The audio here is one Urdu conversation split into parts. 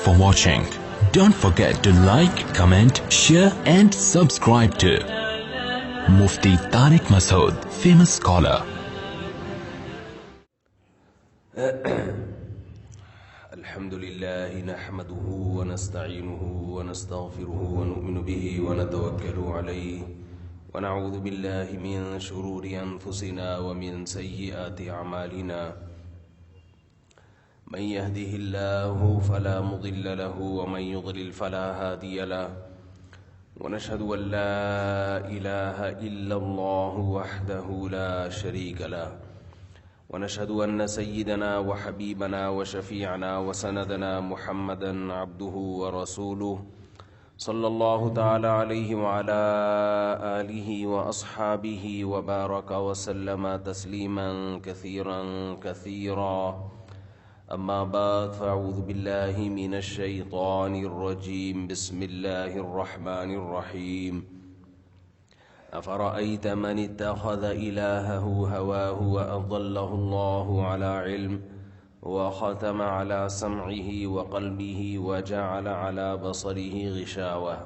for watching. Don't forget to like, comment, share and subscribe to Mufti Tariq Masood, famous scholar. الحمد لله نحمده ونستعينه ونستغفره ونؤمن به ونتوكل عليه ونعوذ بالله من شرور أنفسنا ومن سيئات أعمالنا من يهده الله فلا مضل له ومن يضلل فلا هادي له ونشهد أن لا إله إلا الله وحده لا شريك له ونشهد أن سيدنا وحبيبنا وشفيعنا وسندنا محمدا عبده ورسوله صلى الله تعالى عليه وعلى آله وأصحابه وبارك وسلم تسليما كثيرا كثيرا أما بعد فأعوذ بالله من الشيطان الرجيم بسم الله الرحمن الرحيم أفرأيت من اتخذ إلهه هواه وأضله الله على علم وختم على سمعه وقلبه وجعل على بصره غشاوة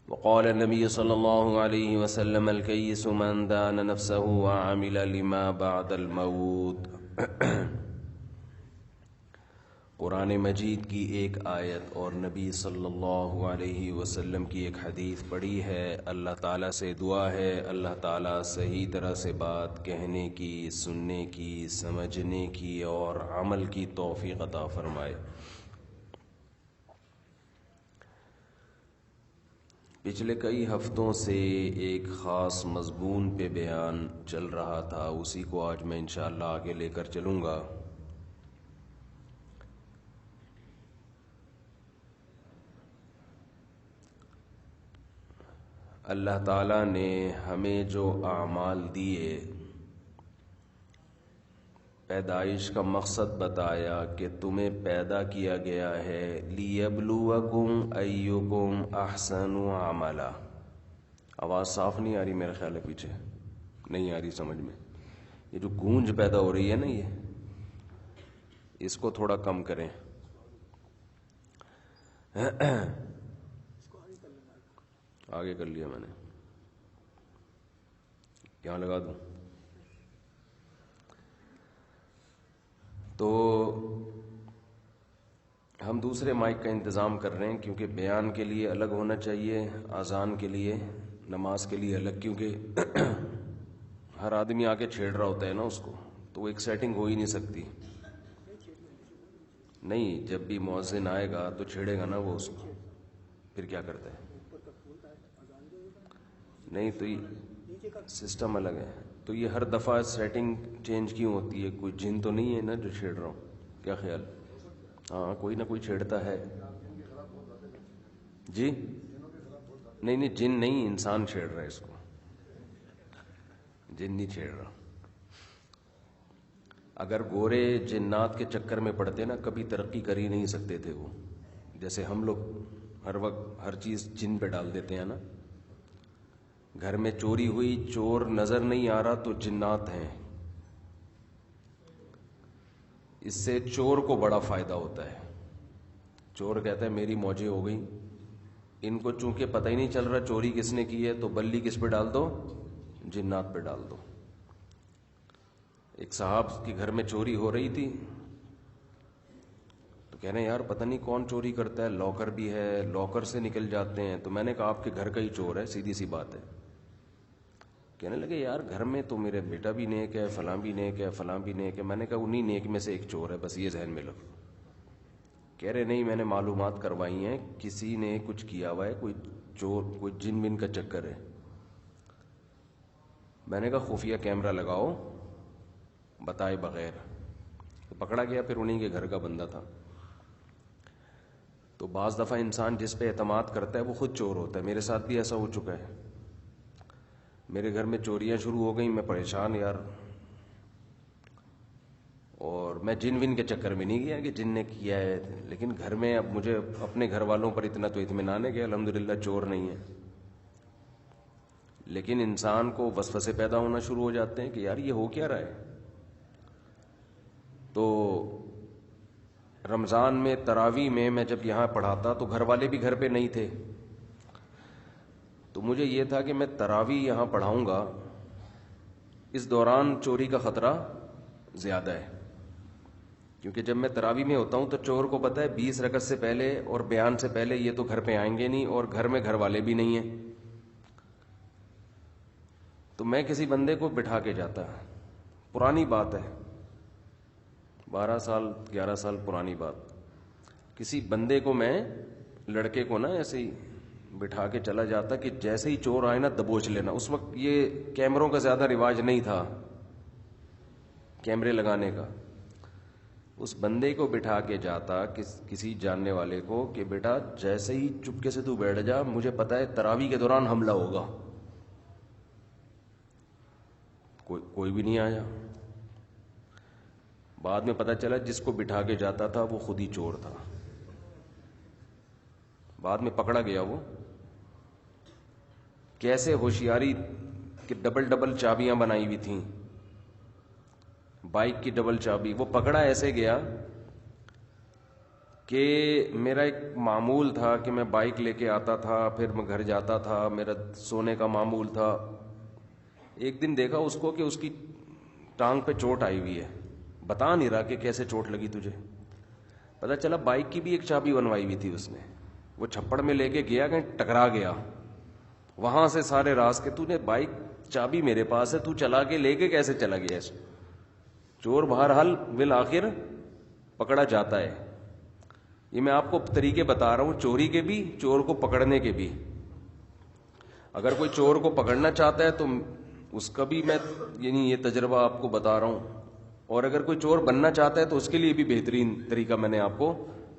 وقال النبي صلى الله عليه وسلم الكيس من دان نفسه وعمل لما بعد الموت قرآن مجید کی ایک آیت اور نبی صلی اللہ علیہ وسلم کی ایک حدیث پڑھی ہے. اللہ تعالیٰ سے دعا ہے اللہ تعالیٰ صحیح طرح سے بات کہنے کی، سننے کی، سمجھنے کی اور عمل کی توفیق عطا فرمائے. پچھلے کئی ہفتوں سے ایک خاص مضمون پہ بیان چل رہا تھا، اسی کو آج میں انشاءاللہ آگے لے کر چلوں گا. اللہ تعالیٰ نے ہمیں جو اعمال دیے، پیدائش کا مقصد بتایا کہ تمہیں پیدا کیا گیا ہے لِيَبْلُوَكُمْ أَيُّكُمْ أَحْسَنُ عَمَلًا. آواز صاف نہیں آ رہی میرے خیال ہے، پیچھے نہیں آ رہی سمجھ میں. یہ جو گونج پیدا ہو رہی ہے نا، یہ اس کو تھوڑا کم کریں. آگے کر لیا میں نے، یہاں لگا دوں. تو ہم دوسرے مائک کا انتظام کر رہے ہیں کیونکہ بیان کے لیے الگ ہونا چاہیے، اذان کے لیے، نماز کے لیے الگ، کیونکہ ہر آدمی آ کے چھیڑ رہا ہوتا ہے نا اس کو، تو وہ ایک سیٹنگ ہو ہی نہیں سکتی. نہیں، جب بھی مؤذن آئے گا تو چھیڑے گا نا وہ اس کو، پھر کیا کرتا ہے؟ نہیں تو یہ سسٹم الگ ہے. تو یہ ہر دفعہ سیٹنگ چینج کیوں ہوتی ہے؟ کوئی جن تو نہیں ہے نا جو چھیڑ رہا ہوں؟ کیا خیال؟ ہاں، کوئی نہ کوئی چھیڑتا ہے. جی نہیں نہیں، جن نہیں، انسان چھیڑ رہا ہے اس کو، جن نہیں چھیڑ رہا. اگر گورے جنات کے چکر میں پڑتے نا، کبھی ترقی کر ہی نہیں سکتے تھے وہ. جیسے ہم لوگ ہر وقت ہر چیز جن پہ ڈال دیتے ہیں نا. گھر میں چوری ہوئی، چور نظر نہیں آ رہا تو جنات ہیں. اس سے چور کو بڑا فائدہ ہوتا ہے. چور کہتا ہے میری موجیں ہو گئی. ان کو چونکہ پتہ ہی نہیں چل رہا چوری کس نے کی ہے، تو بلی کس پہ ڈال دو؟ جنات پہ ڈال دو. ایک صاحب کے گھر میں چوری ہو رہی تھی، تو کہنے یار پتہ نہیں کون چوری کرتا ہے، لاکر بھی ہے، لاکر سے نکل جاتے ہیں. تو میں نے کہا آپ کے گھر کا ہی چور ہے، سیدھی سی بات ہے. کہنے لگے یار گھر میں تو میرے بیٹا بھی نیک ہے، فلاں بھی نیک ہے، فلاں بھی نیک ہے. میں نے کہا انہی نیک میں سے ایک چور ہے، بس یہ ذہن میں لو. کہہ رہے نہیں، میں نے معلومات کروائی ہیں، کسی نے کچھ کیا ہوا ہے، کوئی چور، کوئی جن بن کا چکر ہے. میں نے کہا خفیہ کیمرہ لگاؤ بتائے بغیر. تو پکڑا گیا، پھر انہی کے گھر کا بندہ تھا. تو بعض دفعہ انسان جس پہ اعتماد کرتا ہے وہ خود چور ہوتا ہے. میرے ساتھ بھی ایسا ہو چکا ہے. میرے گھر میں چوریاں شروع ہو گئیں، میں پریشان یار. اور میں جن ون کے چکر میں نہیں گیا کہ جن نے کیا ہے، لیکن گھر میں اب مجھے اپنے گھر والوں پر اتنا تو اطمینان ہے کہ الحمدللہ چور نہیں ہے. لیکن انسان کو وسوسے پیدا ہونا شروع ہو جاتے ہیں کہ یار یہ ہو کیا رہا ہے. تو رمضان میں تراویح میں جب یہاں پڑھاتا تو گھر والے بھی گھر پہ نہیں تھے، تو مجھے یہ تھا کہ میں تراویح یہاں پڑھاؤں گا، اس دوران چوری کا خطرہ زیادہ ہے، کیونکہ جب میں تراویح میں ہوتا ہوں تو چور کو پتہ ہے 20 رکعت سے پہلے اور بیان سے پہلے یہ تو گھر پہ آئیں گے نہیں، اور گھر میں گھر والے بھی نہیں ہیں، تو میں کسی بندے کو بٹھا کے جاتا، پرانی بات ہے 12 سال 11 سال پرانی بات، کسی بندے کو میں لڑکے کو نا ایسے ہی بٹھا کے چلا جاتا کہ جیسے ہی چور آئے نا دبوچ لینا. اس وقت یہ کیمروں کا زیادہ رواج نہیں تھا, کیمرے لگانے کا. اس بندے کو بٹھا کے جاتا کسی جاننے والے کو کہ بیٹا جیسے ہی چپکے سے تو بیٹھ جا, مجھے پتا ہے تراویح کے دوران حملہ ہوگا. کوئی بھی نہیں آیا. بعد میں پتا چلا جس کو بٹھا کے جاتا تھا وہ خود ہی چور تھا. بعد میں پکڑا گیا. وہ کیسے ہوشیاری کہ ڈبل چابیاں بنائی ہوئی تھیں, بائک کی ڈبل چابی. وہ پکڑا ایسے گیا کہ میرا ایک معمول تھا کہ میں بائک لے کے آتا تھا, پھر میں گھر جاتا تھا, میرا سونے کا معمول تھا. ایک دن دیکھا اس کو کہ اس کی ٹانگ پہ چوٹ آئی ہوئی ہے. بتا نہیں رہا کہ کیسے چوٹ لگی تجھے. پتا چلا بائک کی بھی ایک چابی بنوائی ہوئی تھی اس نے. وہ چھپڑ میں لے کے گیا کہ ٹکرا گیا. وہاں سے سارے راز کے تو نے بائک چابی میرے پاس ہے, تو چلا کے لے کے کیسے چلا گیا. اس چور بہرحال بالآخر پکڑا جاتا ہے. یہ میں آپ کو طریقے بتا رہا ہوں, چوری کے بھی, چور کو پکڑنے کے بھی. اگر کوئی چور کو پکڑنا چاہتا ہے تو اس کا بھی میں یعنی یہ تجربہ آپ کو بتا رہا ہوں, اور اگر کوئی چور بننا چاہتا ہے تو اس کے لیے بھی بہترین طریقہ میں نے آپ کو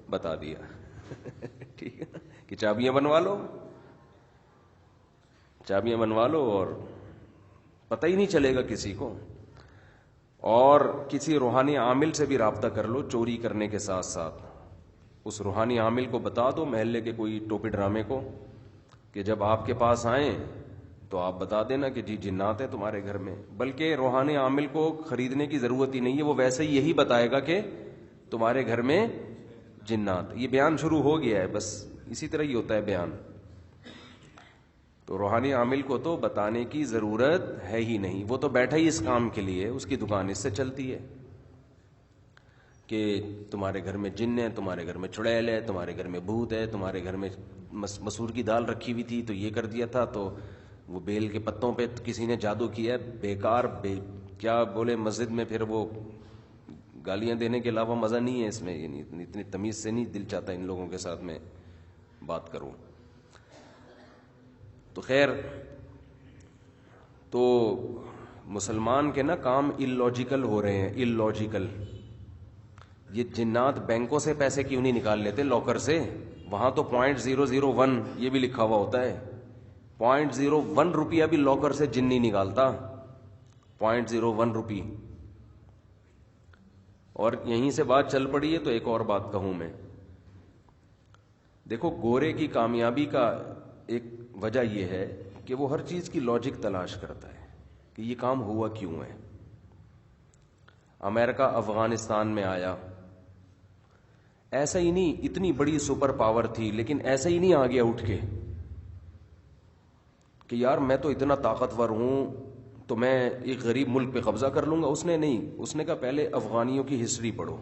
بتا دیا. ٹھیک ہے کہ چابیاں بنوا لو, چابیاں بنوا لو اور پتہ ہی نہیں چلے گا کسی کو. اور کسی روحانی عامل سے بھی رابطہ کر لو چوری کرنے کے ساتھ ساتھ. اس روحانی عامل کو بتا دو, محلے کے کوئی ٹوپی ڈرامے کو, کہ جب آپ کے پاس آئیں تو آپ بتا دینا کہ جی جنات ہیں تمہارے گھر میں. بلکہ روحانی عامل کو خریدنے کی ضرورت ہی نہیں ہے, وہ ویسے ہی یہی بتائے گا کہ تمہارے گھر میں جنات. یہ بیان شروع ہو گیا ہے, بس اسی طرح ہی ہوتا ہے بیان. تو روحانی عامل کو تو بتانے کی ضرورت ہے ہی نہیں, وہ تو بیٹھا ہی اس کام کے لیے, اس کی دکان اس سے چلتی ہے کہ تمہارے گھر میں جن ہے, تمہارے گھر میں چڑیل ہے, تمہارے گھر میں بھوت ہے, تمہارے گھر میں مسور کی دال رکھی ہوئی تھی تو یہ کر دیا تھا, تو وہ بیل کے پتوں پہ کسی نے جادو کیا ہے. بیکار کیا بولے مسجد میں, پھر وہ گالیاں دینے کے علاوہ مزہ نہیں ہے اس میں. یعنی اتنی تمیز سے نہیں دل چاہتا ان لوگوں کے ساتھ میں بات کروں. تو خیر, تو مسلمان کے نا کام اللاجیکل ہو رہے ہیں, اللاجیکل. یہ جنات بینکوں سے پیسے کیوں نہیں نکال لیتے, لاکر سے؟ وہاں تو 0.001 یہ بھی لکھا ہوا ہوتا ہے. 0.01 روپیہ بھی لاکر سے جن نہیں نکالتا, 0.01 روپی. اور یہیں سے بات چل پڑی ہے تو ایک اور بات کہوں میں. دیکھو گورے کی کامیابی کا ایک وجہ یہ ہے کہ وہ ہر چیز کی لاجک تلاش کرتا ہے کہ یہ کام ہوا کیوں ہے. امریکہ افغانستان میں آیا, ایسا ہی نہیں, اتنی بڑی سپر پاور تھی لیکن ایسا ہی نہیں آ گیا اٹھ کے کہ یار میں تو اتنا طاقتور ہوں تو میں ایک غریب ملک پہ قبضہ کر لوں گا. اس نے نہیں, اس نے کہا پہلے افغانیوں کی ہسٹری پڑھو,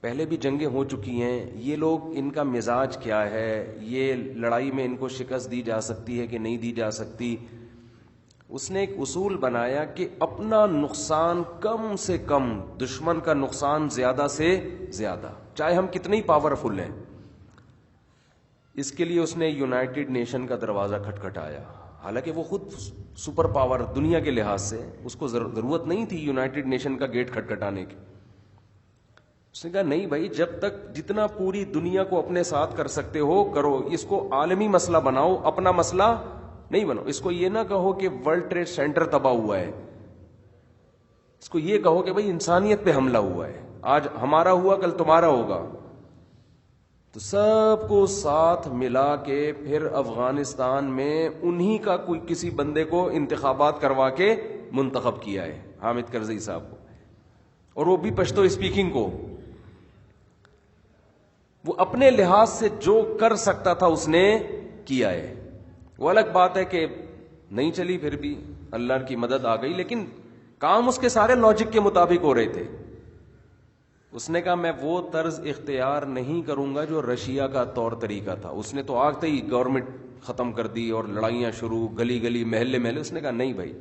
پہلے بھی جنگیں ہو چکی ہیں, یہ لوگ ان کا مزاج کیا ہے, یہ لڑائی میں ان کو شکست دی جا سکتی ہے کہ نہیں دی جا سکتی. اس نے ایک اصول بنایا کہ اپنا نقصان کم سے کم, دشمن کا نقصان زیادہ سے زیادہ, چاہے ہم کتنے ہی پاورفل ہیں. اس کے لیے اس نے یونائٹڈ نیشن کا دروازہ کھٹکھٹایا. حالانکہ وہ خود سپر پاور دنیا کے لحاظ سے, اس کو ضرورت نہیں تھی یونائٹڈ نیشن کا گیٹ کھٹکھٹانے کی. اس نے کہا نہیں بھائی, جب تک جتنا پوری دنیا کو اپنے ساتھ کر سکتے ہو کرو, اس کو عالمی مسئلہ بناؤ, اپنا مسئلہ نہیں بناؤ. اس کو یہ نہ کہو کہ ورلڈ ٹریڈ سینٹر تباہ ہوا ہے, اس کو یہ کہو کہ بھائی انسانیت پہ حملہ ہوا ہے, آج ہمارا ہوا کل تمہارا ہوگا. تو سب کو ساتھ ملا کے پھر افغانستان میں انہی کا کوئی کسی بندے کو انتخابات کروا کے منتخب کیا ہے, حامد کرزئی صاحب کو. اور وہ بھی پشتو اسپیکنگ کو. وہ اپنے لحاظ سے جو کر سکتا تھا اس نے کیا ہے. وہ الگ بات ہے کہ نہیں چلی، پھر بھی اللہ کی مدد آ گئی، لیکن کام اس کے سارے لاجک کے مطابق ہو رہے تھے. اس نے کہا میں وہ طرز اختیار نہیں کروں گا جو رشیا کا طور طریقہ تھا. اس نے تو آگتے ہی گورنمنٹ ختم کر دی اور لڑائیاں شروع، گلی گلی محلے محلے. اس نے کہا نہیں بھائی،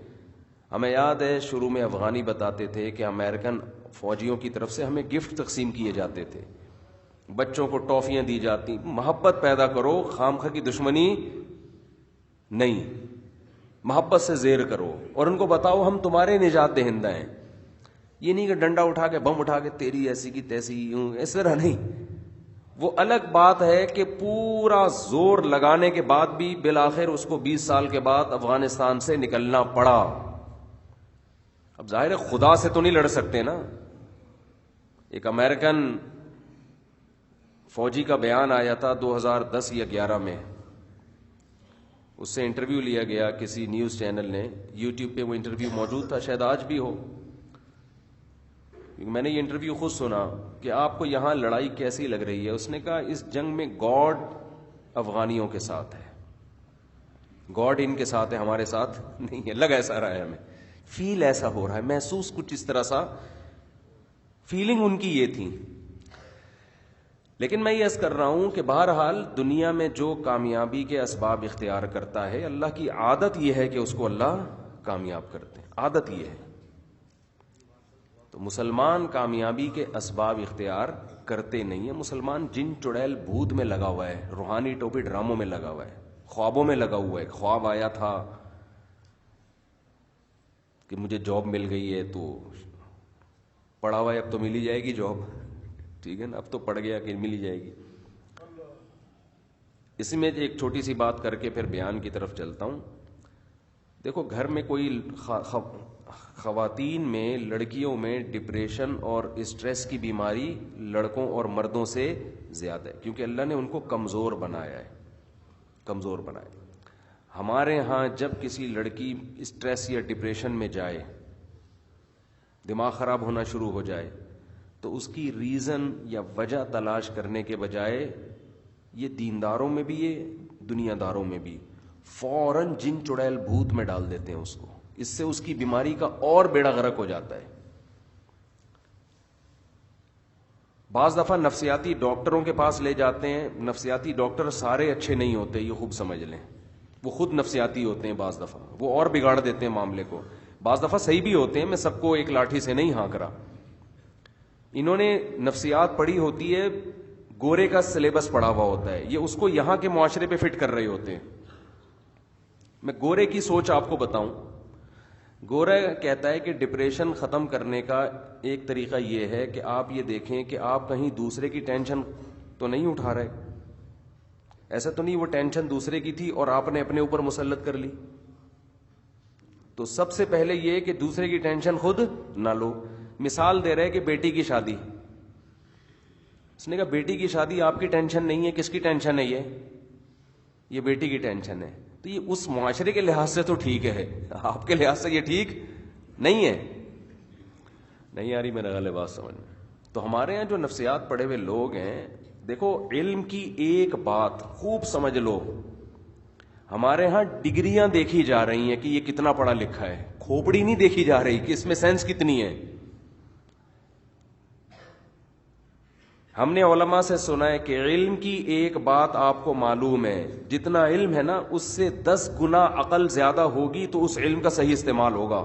ہمیں یاد ہے شروع میں افغانی بتاتے تھے کہ امریکن فوجیوں کی طرف سے ہمیں گفٹ تقسیم کیے جاتے تھے، بچوں کو ٹافیاں دی جاتی. محبت پیدا کرو، خامخواہ کی دشمنی نہیں، محبت سے زیر کرو اور ان کو بتاؤ ہم تمہارے نجات دہندہ ہیں. یہ نہیں کہ ڈنڈا اٹھا کے بم اٹھا کے تیری ایسی کی تیسی یوں، اس طرح نہیں. وہ الگ بات ہے کہ پورا زور لگانے کے بعد بھی بالآخر اس کو 20 سال کے بعد افغانستان سے نکلنا پڑا. اب ظاہر ہے خدا سے تو نہیں لڑ سکتے نا. ایک امریکن فوجی کا بیان آیا تھا 2010 یا 11 میں، اس سے انٹرویو لیا گیا کسی نیوز چینل نے، یوٹیوب پہ وہ انٹرویو موجود تھا، شاید آج بھی ہو. میں نے یہ انٹرویو خود سنا کہ آپ کو یہاں لڑائی کیسی لگ رہی ہے. اس نے کہا اس جنگ میں گاڈ افغانیوں کے ساتھ ہے، گاڈ ان کے ساتھ ہے، ہمارے ساتھ نہیں ہے. لگ ایسا رہا ہے ہمیں، فیل ایسا ہو رہا ہے، محسوس کچھ اس طرح سا فیلنگ ان کی یہ تھی. لیکن میں یہ عرض کر رہا ہوں کہ بہرحال دنیا میں جو کامیابی کے اسباب اختیار کرتا ہے، اللہ کی عادت یہ ہے کہ اس کو اللہ کامیاب کرتے ہیں، عادت یہ ہے. تو مسلمان کامیابی کے اسباب اختیار کرتے نہیں ہیں. مسلمان جن چڑیل بھوت میں لگا ہوا ہے، روحانی ٹوپی ڈراموں میں لگا ہوا ہے، خوابوں میں لگا ہوا ہے. خواب آیا تھا کہ مجھے جاب مل گئی ہے، تو پڑا ہوا ہے اب تو مل ہی جائے گی جاب، ٹھیک ہے نا، اب تو پڑ گیا کہ مل ہی جائے گی. اسی میں ایک چھوٹی سی بات کر کے پھر بیان کی طرف چلتا ہوں. دیکھو گھر میں کوئی خواتین میں، لڑکیوں میں ڈپریشن اور اسٹریس کی بیماری لڑکوں اور مردوں سے زیادہ ہے، کیونکہ اللہ نے ان کو کمزور بنایا ہے، کمزور بنایا. ہمارے ہاں جب کسی لڑکی اسٹریس یا ڈپریشن میں جائے، دماغ خراب ہونا شروع ہو جائے، تو اس کی ریزن یا وجہ تلاش کرنے کے بجائے یہ دینداروں میں بھی، یہ دنیا داروں میں بھی فوراً جن چڑیل بھوت میں ڈال دیتے ہیں اس کو. اس سے اس کی بیماری کا اور بیڑا غرق ہو جاتا ہے. بعض دفعہ نفسیاتی ڈاکٹروں کے پاس لے جاتے ہیں. نفسیاتی ڈاکٹر سارے اچھے نہیں ہوتے، یہ خوب سمجھ لیں. وہ خود نفسیاتی ہوتے ہیں، بعض دفعہ وہ اور بگاڑ دیتے ہیں معاملے کو. بعض دفعہ صحیح بھی ہوتے ہیں، میں سب کو ایک لاٹھی سے نہیں ہانک رہا. انہوں نے نفسیات پڑھی ہوتی ہے، گورے کا سلیبس پڑھا ہوا ہوتا ہے، یہ اس کو یہاں کے معاشرے پہ فٹ کر رہے ہوتے ہیں. میں گورے کی سوچ آپ کو بتاؤں. گورا کہتا ہے کہ ڈپریشن ختم کرنے کا ایک طریقہ یہ ہے کہ آپ یہ دیکھیں کہ آپ کہیں دوسرے کی ٹینشن تو نہیں اٹھا رہے. ایسا تو نہیں وہ ٹینشن دوسرے کی تھی اور آپ نے اپنے اوپر مسلط کر لی. تو سب سے پہلے یہ کہ دوسرے کی ٹینشن خود نہ لو. مثال دے رہے کہ بیٹی کی شادی، اس نے کہا بیٹی کی شادی آپ کی ٹینشن نہیں ہے، کس کی ٹینشن ہے؟ یہ بیٹی کی ٹینشن ہے. تو یہ اس معاشرے کے لحاظ سے تو ٹھیک ہے، آپ کے لحاظ سے یہ ٹھیک نہیں ہے. نہیں آ رہی میرا غلط بات سمجھ میں. تو ہمارے یہاں جو نفسیات پڑھے ہوئے لوگ ہیں، دیکھو علم کی ایک بات خوب سمجھ لو، ہمارے ہاں ڈگریاں دیکھی جا رہی ہیں کہ یہ کتنا پڑھا لکھا ہے، کھوپڑی نہیں دیکھی جا رہی کہ اس میں سینس کتنی ہے. ہم نے علماء سے سنا ہے کہ علم کی ایک بات آپ کو معلوم ہے، جتنا علم ہے نا اس سے 10 گنا عقل زیادہ ہوگی تو اس علم کا صحیح استعمال ہوگا.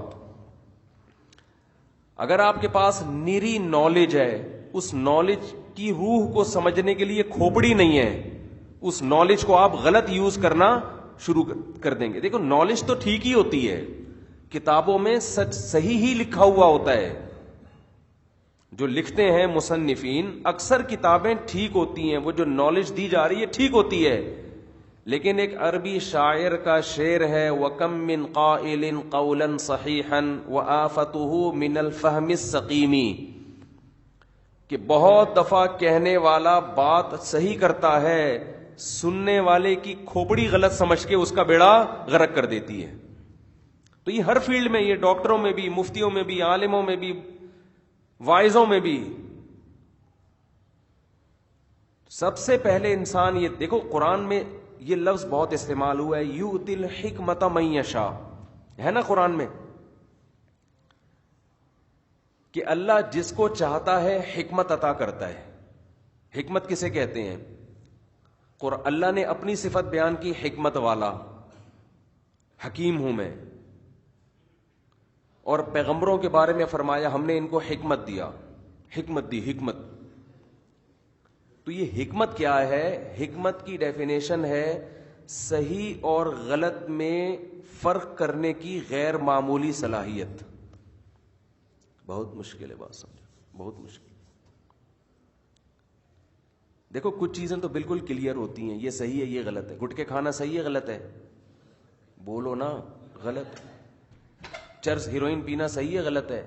اگر آپ کے پاس نیری نالج ہے، اس نالج کی روح کو سمجھنے کے لیے کھوپڑی نہیں ہے، اس نالج کو آپ غلط یوز کرنا شروع کر دیں گے. دیکھو نالج تو ٹھیک ہی ہوتی ہے، کتابوں میں سچ صحیح ہی لکھا ہوا ہوتا ہے. جو لکھتے ہیں مصنفین، اکثر کتابیں ٹھیک ہوتی ہیں، وہ جو نالج دی جا رہی ہے ٹھیک ہوتی ہے. لیکن ایک عربی شاعر کا شعر ہے، وَكَم مِّن قَائِلٍ قَوْلًا صَحِيحًا وَآفَتُهُ مِنَ الْفَهْمِ السَّقِيمِ، کہ بہت دفعہ کہنے والا بات صحیح کرتا ہے، سننے والے کی کھوپڑی غلط سمجھ کے اس کا بیڑا غرق کر دیتی ہے. تو یہ ہر فیلڈ میں، یہ ڈاکٹروں میں بھی، مفتیوں میں بھی، عالموں میں بھی، واعظوں میں بھی سب سے پہلے انسان، یہ دیکھو قرآن میں یہ لفظ بہت استعمال ہوا ہے، یؤتی الحکمت من یشاء، ہے نا قرآن میں، کہ اللہ جس کو چاہتا ہے حکمت عطا کرتا ہے۔ حکمت کسے کہتے ہیں؟ اللہ نے اپنی صفت بیان کی، حکمت والا، حکیم ہوں میں، اور پیغمبروں کے بارے میں فرمایا ہم نے ان کو حکمت دیا، حکمت دی، حکمت۔ تو یہ حکمت کیا ہے؟ حکمت کی ڈیفینیشن ہے صحیح اور غلط میں فرق کرنے کی غیر معمولی صلاحیت۔ بہت مشکل ہے بات سمجھنا، بہت مشکل۔ دیکھو کچھ چیزیں تو بالکل کلیئر ہوتی ہیں، یہ صحیح ہے یہ غلط ہے۔ گٹکے کھانا صحیح ہے غلط ہے؟ بولو نا، غلط۔ چرس ہیروئن پینا صحیح ہے غلط ہے؟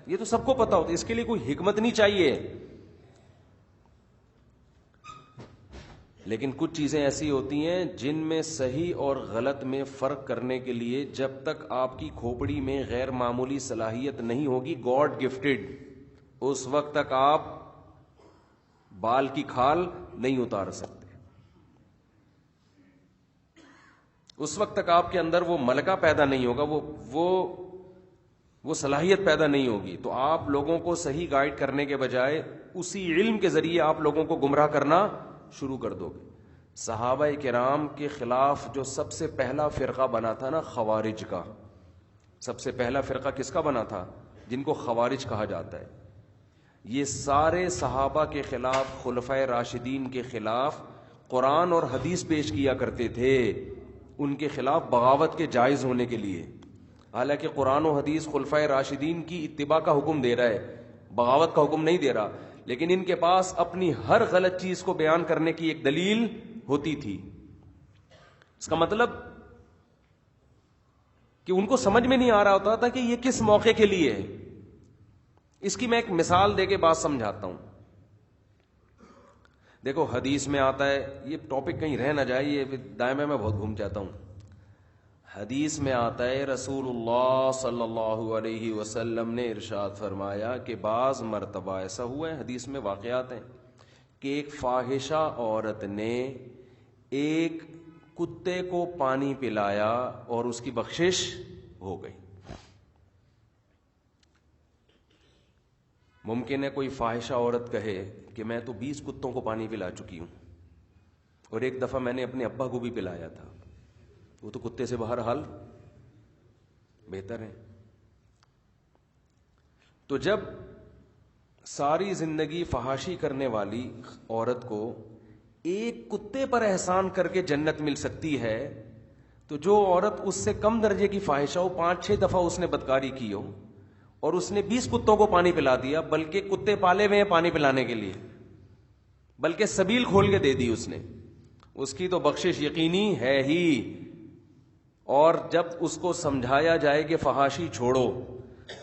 یہ تو سب کو پتا ہوتا ہے، اس کے لیے کوئی حکمت نہیں چاہیے۔ لیکن کچھ چیزیں ایسی ہوتی ہیں جن میں صحیح اور غلط میں فرق کرنے کے لیے جب تک آپ کی کھوپڑی میں غیر معمولی صلاحیت نہیں ہوگی، گاڈ گفٹڈ، اس وقت تک آپ بال کی کھال نہیں اتار سکتے، اس وقت تک آپ کے اندر وہ ملکہ پیدا نہیں ہوگا، وہ صلاحیت پیدا نہیں ہوگی۔ تو آپ لوگوں کو صحیح گائیڈ کرنے کے بجائے اسی علم کے ذریعے آپ لوگوں کو گمراہ کرنا شروع کر دو گے۔ صحابہ کرام کے خلاف جو سب سے پہلا فرقہ بنا تھا نا، خوارج کا، سب سے پہلا فرقہ کس کا بنا تھا؟ جن کو خوارج کہا جاتا ہے۔ یہ سارے صحابہ کے خلاف، خلفائے راشدین کے خلاف قرآن اور حدیث پیش کیا کرتے تھے، ان کے خلاف بغاوت کے جائز ہونے کے لیے۔ حالانکہ قرآن و حدیث خلفائے راشدین کی اتباع کا حکم دے رہا ہے، بغاوت کا حکم نہیں دے رہا، لیکن ان کے پاس اپنی ہر غلط چیز کو بیان کرنے کی ایک دلیل ہوتی تھی۔ اس کا مطلب کہ ان کو سمجھ میں نہیں آ رہا ہوتا تھا کہ یہ کس موقع کے لیے ہے۔ اس کی میں ایک مثال دے کے بات سمجھاتا ہوں۔ دیکھو حدیث میں آتا ہے، یہ ٹاپک کہیں رہ نہ جائے، یہ دائیں میں بہت گھوم جاتا ہوں۔ حدیث میں آتا ہے رسول اللہ صلی اللہ علیہ وسلم نے ارشاد فرمایا کہ بعض مرتبہ ایسا ہوا ہے، حدیث میں واقعات ہیں، کہ ایک فاحشہ عورت نے ایک کتے کو پانی پلایا اور اس کی بخشش ہو گئی۔ ممکن ہے کوئی فاحشہ عورت کہے کہ میں تو 20 کتوں کو پانی پلا چکی ہوں، اور ایک دفعہ میں نے اپنے ابا کو بھی پلایا تھا، وہ تو کتے سے بہرحال بہتر ہے۔ تو جب ساری زندگی فحاشی کرنے والی عورت کو ایک کتے پر احسان کر کے جنت مل سکتی ہے، تو جو عورت اس سے کم درجے کی فاحشہ ہو، 5-6 دفعہ اس نے بدکاری کی ہو، اور اس نے 20 کتوں کو پانی پلا دیا، بلکہ کتے پالے ہوئے ہیں پانی پلانے کے لیے، بلکہ سبیل کھول کے دے دی اس نے، اس کی تو بخشش یقینی ہے ہی۔ اور جب اس کو سمجھایا جائے کہ فحاشی چھوڑو،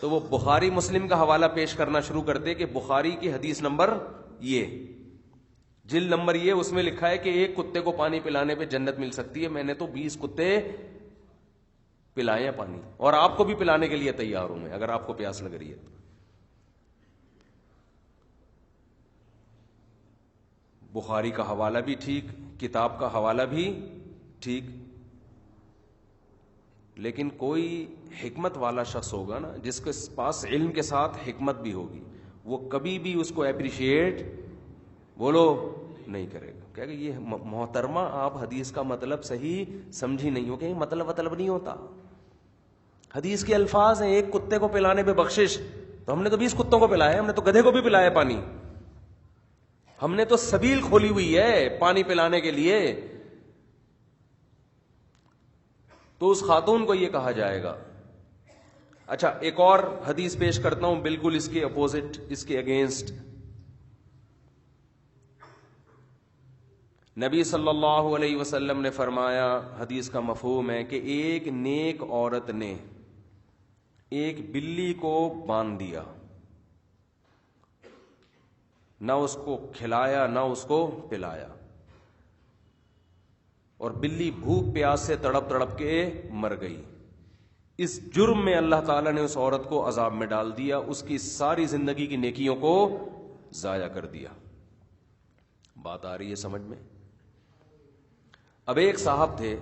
تو وہ بخاری مسلم کا حوالہ پیش کرنا شروع کر دے کہ بخاری کی حدیث نمبر یہ، جلد نمبر یہ، اس میں لکھا ہے کہ ایک کتے کو پانی پلانے پہ جنت مل سکتی ہے، میں نے تو 20 کتے پلائے ہیں پانی، اور آپ کو بھی پلانے کے لیے تیار ہوں میں، اگر آپ کو پیاس لگ رہی ہے۔ بخاری کا حوالہ بھی ٹھیک، کتاب کا حوالہ بھی ٹھیک، لیکن کوئی حکمت والا شخص ہوگا نا، جس کے پاس علم کے ساتھ حکمت بھی ہوگی، وہ کبھی بھی اس کو اپریشیٹ بولو نہیں کرے گا، کہے گا یہ محترمہ آپ حدیث کا مطلب صحیح سمجھی نہیں ہو، کہ مطلب نہیں ہوتا، حدیث کے الفاظ ہیں ایک کتے کو پلانے پہ بخشش، تو ہم نے تو 20 کتوں کو پلایا، ہم نے تو گدھے کو بھی پلایا پانی، ہم نے تو سبیل کھولی ہوئی ہے پانی پلانے کے لیے۔ تو اس خاتون کو یہ کہا جائے گا۔ اچھا ایک اور حدیث پیش کرتا ہوں بالکل اس کے اپوزٹ، اس کے اگینسٹ۔ نبی صلی اللہ علیہ وسلم نے فرمایا، حدیث کا مفہوم ہے کہ ایک نیک عورت نے ایک بلی کو باندھ دیا، نہ اس کو کھلایا نہ اس کو پلایا، اور بلی بھوک پیاس سے تڑپ تڑپ کے مر گئی۔ اس جرم میں اللہ تعالیٰ نے اس عورت کو عذاب میں ڈال دیا، اس کی ساری زندگی کی نیکیوں کو ضائع کر دیا۔ بات آ رہی ہے سمجھ میں؟ اب ایک صاحب تھے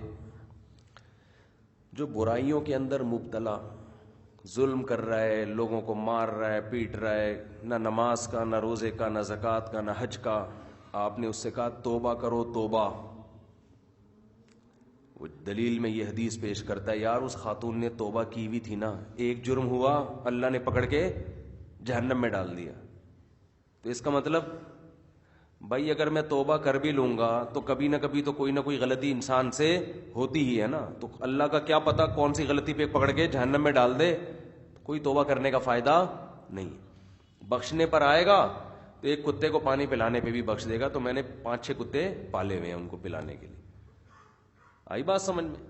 جو برائیوں کے اندر مبتلا، ظلم کر رہا ہے، لوگوں کو مار رہا ہے، پیٹ رہا ہے، نہ نماز کا، نہ روزے کا، نہ زکوٰۃ کا، نہ حج کا۔ آپ نے اس سے کہا توبہ کرو توبہ۔ وہ دلیل میں یہ حدیث پیش کرتا ہے، یار اس خاتون نے توبہ کی ہوئی تھی نا، ایک جرم ہوا اللہ نے پکڑ کے جہنم میں ڈال دیا۔ تو اس کا مطلب بھائی اگر میں توبہ کر بھی لوں گا تو کبھی نہ کبھی تو کوئی نہ کوئی غلطی انسان سے ہوتی ہی ہے نا، تو اللہ کا کیا پتا کون سی غلطی پہ پکڑ کے جہنم میں ڈال دے، کوئی توبہ کرنے کا فائدہ نہیں۔ بخشنے پر آئے گا تو ایک کتے کو پانی پلانے پہ بھی بخش دے گا، تو میں نے 5-6 کتے پالے ہوئے ہیں ان کو پلانے کے لیے۔ آئی بات سمجھ میں؟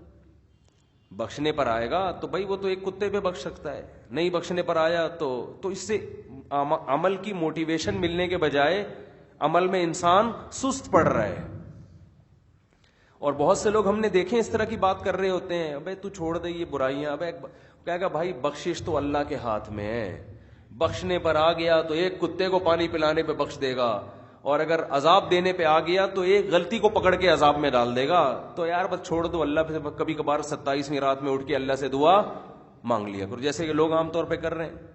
بخشنے پر آئے گا تو بھائی وہ تو ایک کتے پہ بخش سکتا ہے، نہیں بخشنے پر آیا تو اس سے عمل کی موٹیویشن ملنے کے بجائے عمل میں انسان سست پڑ رہا ہے۔ اور بہت سے لوگ ہم نے دیکھے اس طرح کی بات کر رہے ہوتے ہیں، ابے تو چھوڑ دے یہ برائیاں، ابے کہے گا بھائی بخشش تو اللہ کے ہاتھ میں ہے، بخشنے پر آ گیا تو ایک کتے کو پانی پلانے پہ بخش دے گا، اور اگر عذاب دینے پہ آ گیا تو ایک غلطی کو پکڑ کے عذاب میں ڈال دے گا۔ تو یار بس چھوڑ دو، اللہ پہ کبھی کبھار 27ویں رات میں اٹھ کے اللہ سے دعا مانگ لیا کرو، جیسے کہ لوگ عام طور پہ کر رہے ہیں۔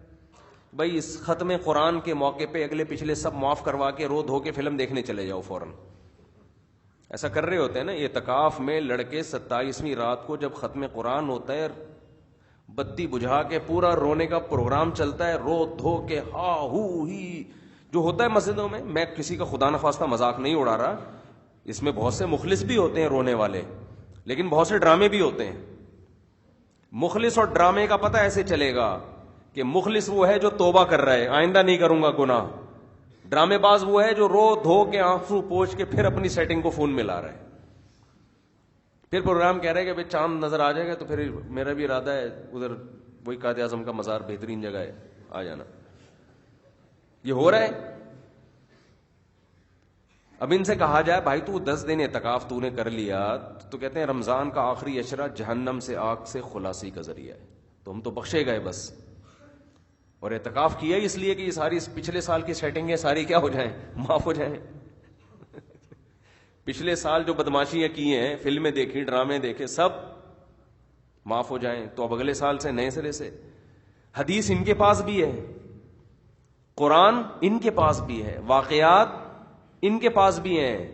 بھائی اس ختم قرآن کے موقع پہ اگلے پچھلے سب معاف کروا کے رو دھو کے فلم دیکھنے چلے جاؤ فوراً، ایسا کر رہے ہوتے ہیں نا۔ اعتکاف میں لڑکے 27ویں رات کو جب ختم قرآن ہوتا ہے، بتی بجھا کے پورا رونے کا پروگرام چلتا ہے، رو دھو کے ہا ہو ہی جو ہوتا ہے مسجدوں میں۔ میں کسی کا خدا نخواستہ مذاق نہیں اڑا رہا، اس میں بہت سے مخلص بھی ہوتے ہیں رونے والے، لیکن بہت سے ڈرامے بھی ہوتے ہیں۔ مخلص اور ڈرامے کا پتہ ایسے چلے گا کہ مخلص وہ ہے جو توبہ کر رہا ہے، آئندہ نہیں کروں گا گناہ۔ ڈرامے باز وہ ہے جو رو دھو کے آنسو پوچھ کے پھر اپنی سیٹنگ کو فون میں لا رہا ہے، پھر پروگرام کہہ رہے ہیں کہ بھائی چاند نظر آ جائے گا تو پھر میرا بھی ارادہ ہے ادھر وہی قائد اعظم کا مزار بہترین جگہ ہے، آ جانا۔ یہ ہو رہا ہے۔ اب ان سے کہا جائے بھائی تو 10 دن اعتکاف تو نے کر لیا، تو کہتے ہیں رمضان کا آخری عشرہ جہنم سے آگ سے خلاصی کا ذریعہ ہے، تو ہم تو بخشے گئے بس۔ اور اعتکاف کیا اس لیے کہ یہ ساری پچھلے سال کی سیٹنگیں ساری کیا ہو جائیں، معاف ہو جائیں۔ پچھلے سال جو بدماشیاں کی ہیں، فلمیں دیکھی، ڈرامے دیکھے، سب معاف ہو جائیں، تو اب اگلے سال سے نئے سرے سے۔ حدیث ان کے پاس بھی ہے، قرآن ان کے پاس بھی ہے، واقعات ان کے پاس بھی ہیں،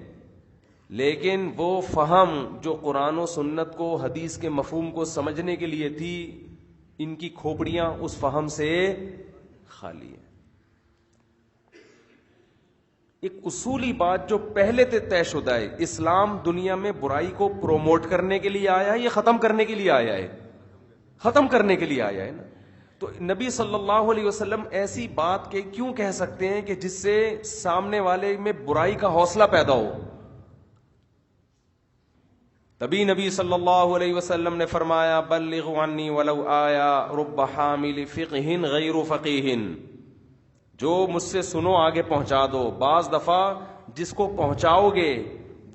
لیکن وہ فہم جو قرآن و سنت کو، حدیث کے مفہوم کو سمجھنے کے لیے تھی، ان کی کھوپڑیاں اس فہم سے خالی ہیں۔ ایک اصولی بات جو پہلے سے طے شدہ ہے، اسلام دنیا میں برائی کو پروموٹ کرنے کے لیے آیا ہے یا ختم کرنے کے لیے آیا ہے؟ ختم کرنے کے لیے آیا ہے نا۔ تو نبی صلی اللہ علیہ وسلم ایسی بات کے کیوں کہہ سکتے ہیں کہ جس سے سامنے والے میں برائی کا حوصلہ پیدا ہو؟ تبھی نبی صلی اللہ علیہ وسلم نے فرمایا بلغوا عنی ولو آیا رب حامل فقہ غیر فقیہ، جو مجھ سے سنو آگے پہنچا دو۔ بعض دفعہ جس کو پہنچاؤ گے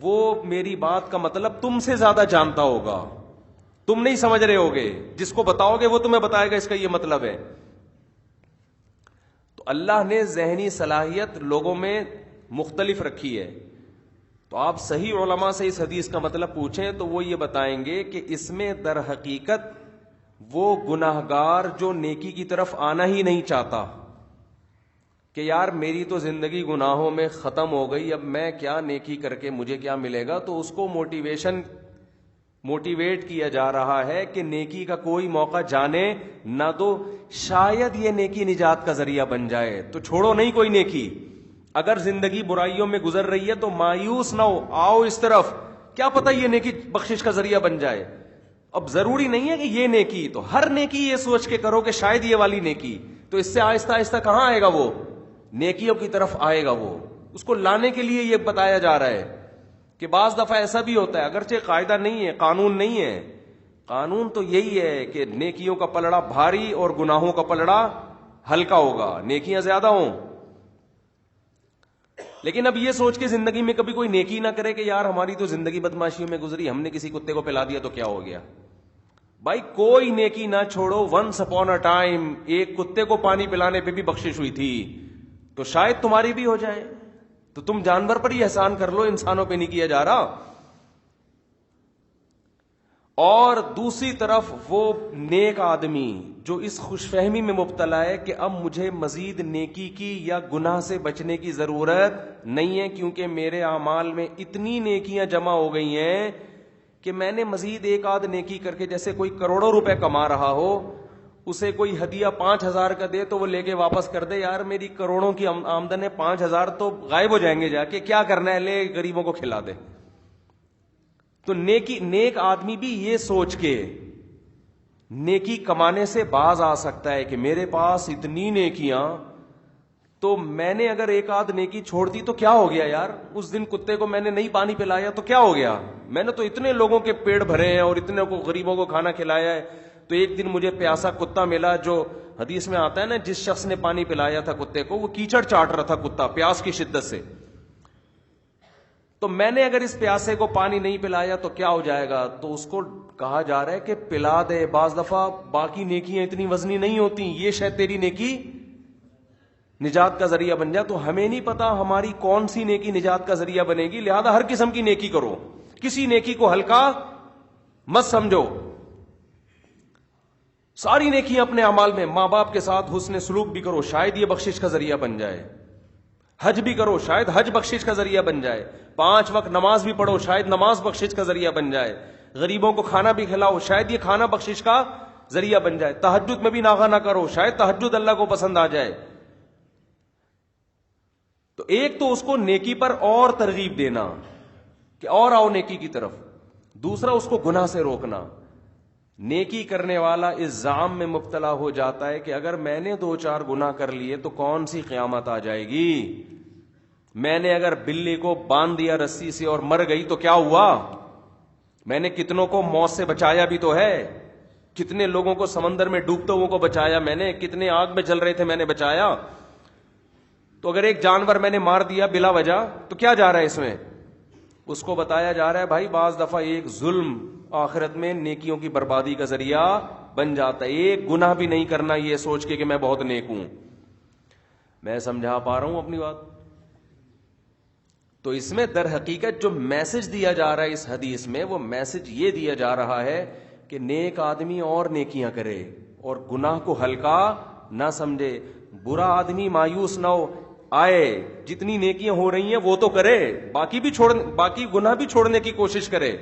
وہ میری بات کا مطلب تم سے زیادہ جانتا ہوگا، تم نہیں سمجھ رہے ہوگے، جس کو بتاؤ گے وہ تمہیں بتائے گا اس کا یہ مطلب ہے۔ تو اللہ نے ذہنی صلاحیت لوگوں میں مختلف رکھی ہے، تو آپ صحیح علماء سے اس حدیث کا مطلب پوچھیں تو وہ یہ بتائیں گے کہ اس میں در حقیقت وہ گناہگار جو نیکی کی طرف آنا ہی نہیں چاہتا کہ یار میری تو زندگی گناہوں میں ختم ہو گئی، اب میں کیا نیکی کر کے مجھے کیا ملے گا، تو اس کو موٹیویٹ کیا جا رہا ہے کہ نیکی کا کوئی موقع جانے نہ دو، شاید یہ نیکی نجات کا ذریعہ بن جائے، تو چھوڑو نہیں کوئی نیکی۔ اگر زندگی برائیوں میں گزر رہی ہے تو مایوس نہ ہو، آؤ اس طرف، کیا پتہ یہ نیکی بخشش کا ذریعہ بن جائے۔ اب ضروری نہیں ہے کہ یہ نیکی، تو ہر نیکی یہ سوچ کے کرو کہ شاید یہ والی نیکی، تو اس سے آہستہ آہستہ کہاں آئے گا، وہ نیکیوں کی طرف آئے گا۔ وہ اس کو لانے کے لیے یہ بتایا جا رہا ہے کہ بعض دفعہ ایسا بھی ہوتا ہے، اگرچہ قاعدہ نہیں ہے، قانون نہیں ہے، قانون تو یہی ہے کہ نیکیوں کا پلڑا بھاری اور گناہوں کا پلڑا ہلکا ہوگا، نیکیاں زیادہ ہوں۔ لیکن اب یہ سوچ کے زندگی میں کبھی کوئی نیکی نہ کرے کہ یار ہماری تو زندگی بدماشیوں میں گزری، ہم نے کسی کتے کو پلا دیا تو کیا ہو گیا۔ بھائی کوئی نیکی نہ چھوڑو. ونس اپون اے ٹائم ایک کتے کو پانی پلانے پہ بھی بخشش ہوئی تھی, تو شاید تمہاری بھی ہو جائے. تو تم جانور پر ہی احسان کر لو, انسانوں پہ نہیں کیا جا رہا. اور دوسری طرف وہ نیک آدمی جو اس خوش فہمی میں مبتلا ہے کہ اب مجھے مزید نیکی کی یا گناہ سے بچنے کی ضرورت نہیں ہے, کیونکہ میرے اعمال میں اتنی نیکیاں جمع ہو گئی ہیں کہ میں نے مزید ایک آدھ نیکی کر کے, جیسے کوئی کروڑوں روپے کما رہا ہو, اسے کوئی ہدیہ 5,000 کا دے تو وہ لے کے واپس کر دے, یار میری کروڑوں کی آمدن ہے, 5,000 تو غائب ہو جائیں گے, جا کے کیا کرنا ہے, لے غریبوں کو کھلا دے. تو نیک آدمی بھی یہ سوچ کے نیکی کمانے سے باز آ سکتا ہے کہ میرے پاس اتنی نیکیاں, تو میں نے اگر ایک آدھ نیکی چھوڑ دی تو کیا ہو گیا یار, اس دن کتے کو میں نے نہیں پانی پلایا تو کیا ہو گیا, میں نے تو اتنے لوگوں کے پیٹ بھرے ہیں اور اتنے کو غریبوں کو کھانا کھلایا ہے. تو ایک دن مجھے پیاسا کتا ملا, جو حدیث میں آتا ہے نا, جس شخص نے پانی پلایا تھا کتے کو, وہ کیچڑ چاٹ رہا تھا کتا پیاس کی شدت سے. تو میں نے اگر اس پیاسے کو پانی نہیں پلایا تو کیا ہو جائے گا, تو اس کو کہا جا رہا ہے کہ پلا دے. بعض دفعہ باقی نیکیاں اتنی وزنی نہیں ہوتی, یہ شاید تیری نیکی نجات کا ذریعہ بن جائے. تو ہمیں نہیں پتا ہماری کون سی نیکی نجات کا ذریعہ بنے گی, لہذا ہر قسم کی نیکی کرو, کسی نیکی کو ہلکا مت سمجھو. ساری نیکی اپنے اعمال میں, ماں باپ کے ساتھ حسن سلوک بھی کرو, شاید یہ بخشش کا ذریعہ بن جائے. حج بھی کرو, شاید حج بخشش کا ذریعہ بن جائے. 5 وقت نماز بھی پڑھو, شاید نماز بخشش کا ذریعہ بن جائے. غریبوں کو کھانا بھی کھلاؤ, شاید یہ کھانا بخشش کا ذریعہ بن جائے. تہجد میں بھی ناغہ نہ کرو, شاید تہجد اللہ کو پسند آ جائے. تو ایک تو اس کو نیکی پر اور ترغیب دینا کہ اور آؤ نیکی کی طرف, دوسرا اس کو گناہ سے روکنا. نیکی کرنے والا اس زعم میں مبتلا ہو جاتا ہے کہ اگر میں نے 2-4 گناہ کر لیے تو کون سی قیامت آ جائے گی. میں نے اگر بلی کو باندھ دیا رسی سے اور مر گئی تو کیا ہوا, میں نے کتنوں کو موت سے بچایا بھی تو ہے, کتنے لوگوں کو سمندر میں ڈوبتے ہوئے کو بچایا میں نے, کتنے آگ میں جل رہے تھے میں نے بچایا. تو اگر ایک جانور میں نے مار دیا بلا وجہ تو کیا جا رہا ہے اس میں, اس کو بتایا جا رہا ہے بھائی بعض دفعہ ایک ظلم آخرت میں نیکیوں کی بربادی کا ذریعہ بن جاتا ہے. ایک گناہ بھی نہیں کرنا یہ سوچ کے کہ میں بہت نیک ہوں. میں سمجھا پا رہا ہوں اپنی بات؟ تو اس میں در حقیقت جو میسج دیا جا رہا ہے اس حدیث میں, وہ میسج یہ دیا جا رہا ہے کہ نیک آدمی اور نیکیاں کرے اور گناہ کو ہلکا نہ سمجھے. برا آدمی مایوس نہ ہو, آئے جتنی نیکیاں ہو رہی ہیں وہ تو کرے, باقی گناہ بھی چھوڑنے کی کوشش کرے.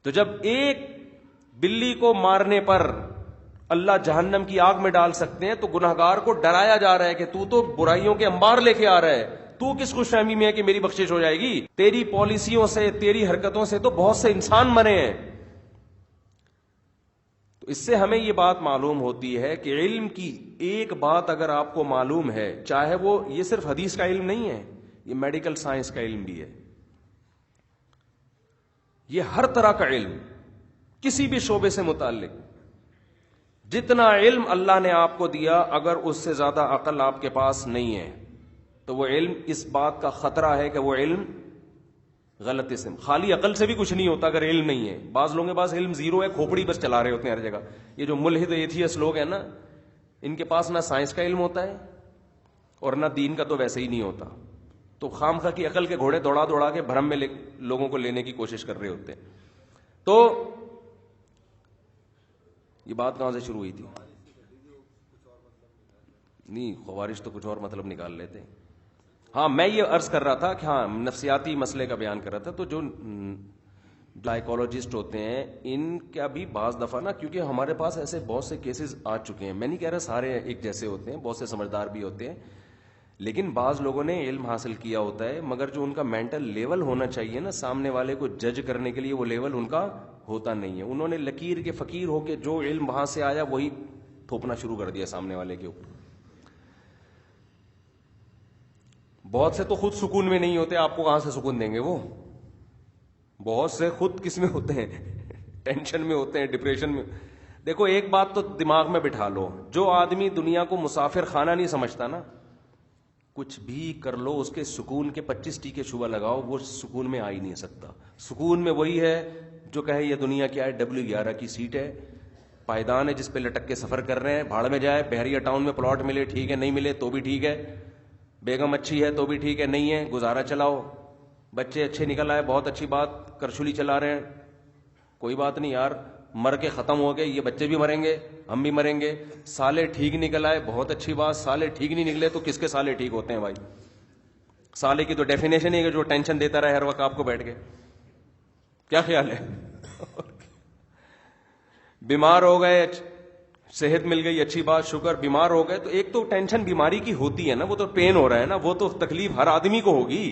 تو جب ایک بلی کو مارنے پر اللہ جہنم کی آگ میں ڈال سکتے ہیں, تو گناہگار کو ڈرایا جا رہا ہے کہ تو برائیوں کے انبار لے کے آ رہا ہے, تو کس خوش فہمی میں ہے کہ میری بخشش ہو جائے گی. تیری پالیسیوں سے, تیری حرکتوں سے تو بہت سے انسان مرے ہیں. تو اس سے ہمیں یہ بات معلوم ہوتی ہے کہ علم کی ایک بات اگر آپ کو معلوم ہے, چاہے وہ یہ صرف حدیث کا علم نہیں ہے, یہ میڈیکل سائنس کا علم بھی ہے, یہ ہر طرح کا علم, کسی بھی شعبے سے متعلق جتنا علم اللہ نے آپ کو دیا, اگر اس سے زیادہ عقل آپ کے پاس نہیں ہے تو وہ علم, اس بات کا خطرہ ہے کہ وہ علم غلط اسم. خالی عقل سے بھی کچھ نہیں ہوتا اگر علم نہیں ہے. بعض لوگوں کے پاس علم زیرو ہے, کھوپڑی بس چلا رہے ہوتے ہیں ہر جگہ. یہ جو ملحد ایتھیس لوگ ہیں نا, ان کے پاس نہ سائنس کا علم ہوتا ہے اور نہ دین کا تو ویسے ہی نہیں ہوتا. تو خامخواہ کی عقل کے گھوڑے دوڑا کے بھرم میں لوگوں کو لینے کی کوشش کر رہے ہوتے ہیں. تو یہ بات کہاں سے شروع ہوئی تھی؟ نہیں, خوارج تو کچھ اور مطلب نکال لیتے ہیں. ہاں, میں یہ عرض کر رہا تھا کہ ہاں نفسیاتی مسئلے کا بیان کر رہا تھا. تو جو سائیکالوجسٹ ہوتے ہیں ان کا بھی بعض دفعہ نا, کیونکہ ہمارے پاس ایسے بہت سے کیسز آ چکے ہیں, میں نہیں کہہ رہا سارے ایک جیسے ہوتے ہیں, بہت سے سمجھدار بھی ہوتے ہیں, لیکن بعض لوگوں نے علم حاصل کیا ہوتا ہے مگر جو ان کا مینٹل لیول ہونا چاہیے نا سامنے والے کو جج کرنے کے لیے, وہ لیول ان کا ہوتا نہیں ہے. انہوں نے لکیر کے فقیر ہو کے جو علم وہاں سے آیا وہی تھوپنا شروع کر دیا سامنے والے کے اوپر. بہت سے تو خود سکون میں نہیں ہوتے, آپ کو کہاں سے سکون دیں گے وہ. بہت سے خود کس میں ہوتے ہیں, ٹینشن میں ہوتے ہیں, ڈپریشن میں. دیکھو ایک بات تو دماغ میں بٹھا لو, جو آدمی دنیا کو مسافر خانہ نہیں سمجھتا نا, کچھ بھی کر لو اس کے سکون کے 25 ٹیکے شبہ لگاؤ, وہ سکون میں آ ہی نہیں سکتا. سکون میں وہی ہے جو کہے یہ دنیا کیا ہے، W11 کی سیٹ ہے، پائیدان ہے جس پہ لٹک کے سفر کر رہے ہیں، بھاڑ میں جائے، بحریہ ٹاؤن میں پلاٹ ملے ٹھیک ہے، نہیں ملے تو بھی ٹھیک ہے، بیگم اچھی ہے تو بھی ٹھیک ہے، نہیں ہے گزارا چلاؤ، بچے اچھے نکل آئے بہت اچھی بات، کرشولی چلا رہے ہیں کوئی بات نہیں یار، مر کے ختم ہو گئے، یہ بچے بھی مریں گے ہم بھی مریں گے، سالے ٹھیک نکل آئے بہت اچھی بات، سالے ٹھیک نہیں نکلے تو کس کے سالے ٹھیک ہوتے ہیں بھائی؟ سالے کی تو ڈیفینیشن ہی ہے جو ٹینشن دیتا رہے ہر وقت آپ کو بیٹھ کے، کیا خیال ہے؟ بیمار ہو گئے، صحت مل گئی اچھی بات شکر، بیمار ہو گئے تو ایک تو ٹینشن بیماری کی ہوتی ہے نا، وہ تو پین ہو رہا ہے نا، وہ تو تکلیف ہر آدمی کو ہوگی،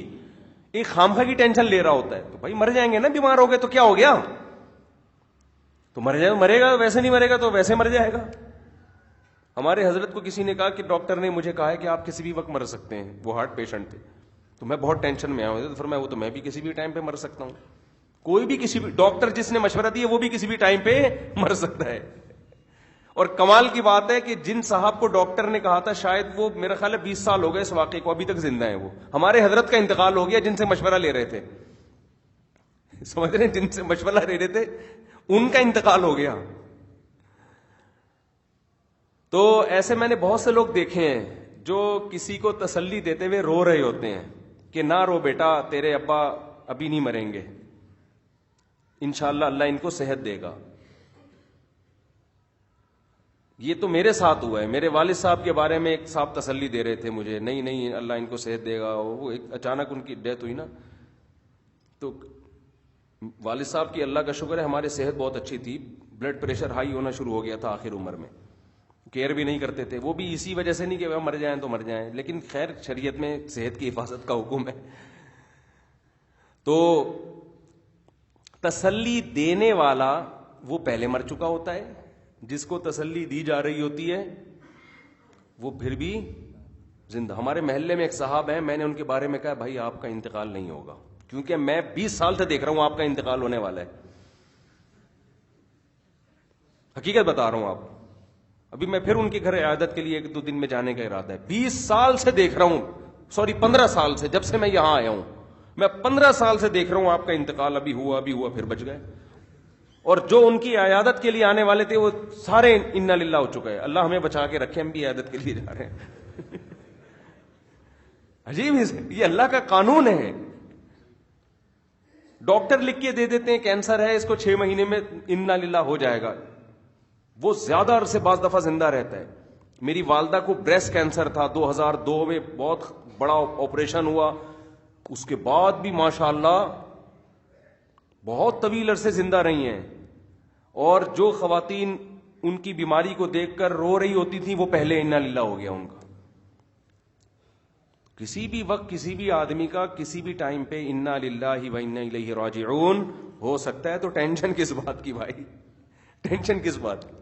ایک خامخواہ کی ٹینشن لے رہا ہوتا ہے، تو بھائی مر جائیں گے نا، بیمار ہو گئے تو کیا ہو گیا، تو مر جائے مرے گا، ویسے نہیں مرے گا تو ویسے مر جائے گا۔ ہمارے حضرت کو کسی نے کہا کہ ڈاکٹر نے مجھے کہا ہے کہ آپ کسی بھی وقت مر سکتے ہیں، وہ ہارٹ پیشنٹ تھے، تو میں بہت ٹینشن میں آیا، تو فرمایا وہ تو میں بھی کسی بھی ٹائم پہ مر سکتا ہوں، کوئی بھی کسی بھی ڈاکٹر جس نے مشورہ دیا وہ بھی کسی بھی ٹائم پہ مر سکتا ہے۔ اور کمال کی بات ہے کہ جن صاحب کو ڈاکٹر نے کہا تھا شاید وہ میرا خیال ہے 20 سال ہو گئے اس واقعے کو، ابھی تک زندہ ہیں، وہ ہمارے حضرت کا انتقال ہو گیا جن سے مشورہ لے رہے تھے، سمجھ رہے ہیں، جن سے مشورہ لے رہے تھے ان کا انتقال ہو گیا۔ تو ایسے میں نے بہت سے لوگ دیکھے ہیں جو کسی کو تسلی دیتے ہوئے رو رہے ہوتے ہیں کہ نہ رو بیٹا، تیرے ابا ابھی نہیں مریں گے، انشاءاللہ اللہ ان کو صحت دے گا۔ یہ تو میرے ساتھ ہوا ہے، میرے والد صاحب کے بارے میں ایک صاحب تسلی دے رہے تھے مجھے، نہیں نہیں اللہ ان کو صحت دے گا، وہ ایک اچانک ان کی ڈیتھ ہوئی نا، تو والد صاحب کی اللہ کا شکر ہے ہماری صحت بہت اچھی تھی، بلڈ پریشر ہائی ہونا شروع ہو گیا تھا آخر عمر میں، کیئر بھی نہیں کرتے تھے، وہ بھی اسی وجہ سے نہیں کہ وہ مر جائیں تو مر جائیں، لیکن خیر شریعت میں صحت کی حفاظت کا حکم ہے۔ تو تسلی دینے والا وہ پہلے مر چکا ہوتا ہے، جس کو تسلی دی جا رہی ہوتی ہے وہ پھر بھی زندہ۔ ہمارے محلے میں ایک صاحب ہیں، میں نے ان کے بارے میں کہا بھائی آپ کا انتقال نہیں ہوگا، کیونکہ میں 20 سال سے دیکھ رہا ہوں آپ کا انتقال ہونے والا ہے، حقیقت بتا رہا ہوں آپ، ابھی میں پھر ان کے گھر عیادت کے لیے 1-2 دن میں جانے کا ارادہ ہے، 20 سال سے دیکھ رہا ہوں، سوری 15 سال سے، جب سے میں یہاں آیا ہوں میں 15 سال سے دیکھ رہا ہوں آپ کا انتقال ابھی ہوا پھر بچ گئے، اور جو ان کی عیادت کے لیے آنے والے تھے وہ سارے انا للہ ہو چکے ہیں، اللہ ہمیں بچا کے رکھے، ہم بھی عیادت کے لیے جا رہے ہیں۔ عجیب ہے، یہ اللہ کا قانون ہے، ڈاکٹر لکھ کے دے دیتے ہیں کینسر ہے اس کو 6 مہینے میں انا للہ ہو جائے گا، وہ زیادہ عرصے بعض دفعہ زندہ رہتا ہے۔ میری والدہ کو بریسٹ کینسر تھا 2002 میں، بہت بڑا آپریشن ہوا، اس کے بعد بھی ماشاءاللہ بہت طویل عرصے زندہ رہی ہیں، اور جو خواتین ان کی بیماری کو دیکھ کر رو رہی ہوتی تھیں وہ پہلے انا للہ ہو گیا ان کا۔ کسی بھی وقت کسی بھی آدمی کا کسی بھی ٹائم پہ انا للہ و انا الیہ راجعون ہو سکتا ہے، تو ٹینشن کس بات کی بھائی، ٹینشن کس بات کی؟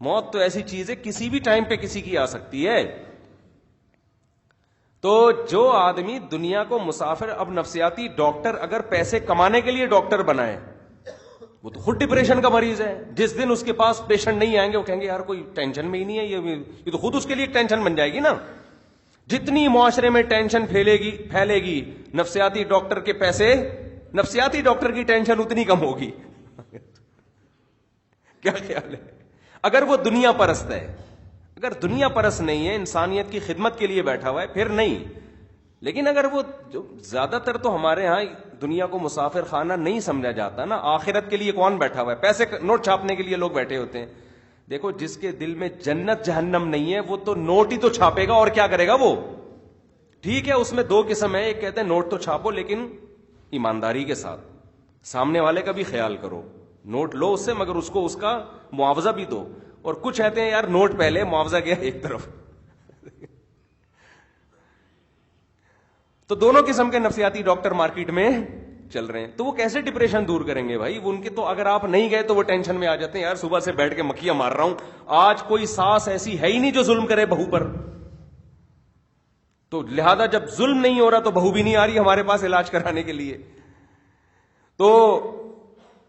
موت تو ایسی چیز ہے کسی بھی ٹائم پہ کسی کی آ سکتی ہے۔ تو جو آدمی دنیا کو مسافر، اب نفسیاتی ڈاکٹر اگر پیسے کمانے کے لیے ڈاکٹر بنائے وہ تو خود ڈپریشن کا مریض ہے، جس دن اس کے پاس پیشنٹ نہیں آئیں گے وہ کہیں گے یار کوئی ٹینشن میں ہی نہیں ہے، یہ تو خود اس کے لیے ایک ٹینشن بن جائے گی نا۔ جتنی معاشرے میں ٹینشن پھیلے گی نفسیاتی ڈاکٹر کے پیسے، نفسیاتی ڈاکٹر کی ٹینشن اتنی کم ہوگی۔ کیا خیال ہے؟ اگر وہ دنیا پرست ہے، اگر دنیا پرست نہیں ہے، انسانیت کی خدمت کے لیے بیٹھا ہوا ہے پھر نہیں، لیکن اگر وہ جو زیادہ تر تو ہمارے ہاں دنیا کو مسافر خانہ نہیں سمجھا جاتا نا، آخرت کے لیے کون بیٹھا ہوا ہے؟ پیسے نوٹ چھاپنے کے لیے لوگ بیٹھے ہوتے ہیں۔ دیکھو جس کے دل میں جنت جہنم نہیں ہے وہ تو نوٹ ہی تو چھاپے گا، اور کیا کرے گا وہ؟ ٹھیک ہے اس میں 2 قسم ہے، ایک کہتے ہیں نوٹ تو چھاپو لیکن ایمانداری کے ساتھ، سامنے والے کا بھی خیال کرو، نوٹ لو اس سے مگر اس کو اس کا معاوضہ بھی دو، اور کچھ کہتے ہیں یار نوٹ پہلے معاوضہ گیا ایک طرف۔ تو دونوں قسم کے نفسیاتی ڈاکٹر مارکیٹ میں چل رہے ہیں، تو وہ کیسے ڈپریشن دور کریں گے بھائی؟ ان کے تو اگر آپ نہیں گئے تو وہ ٹینشن میں آ جاتے ہیں، یار صبح سے بیٹھ کے مکھیاں مار رہا ہوں، آج کوئی ساس ایسی ہے ہی نہیں جو ظلم کرے بہو پر، تو لہذا جب ظلم نہیں ہو رہا تو بہو بھی نہیں آ رہی ہمارے پاس علاج کرانے کے لیے۔ تو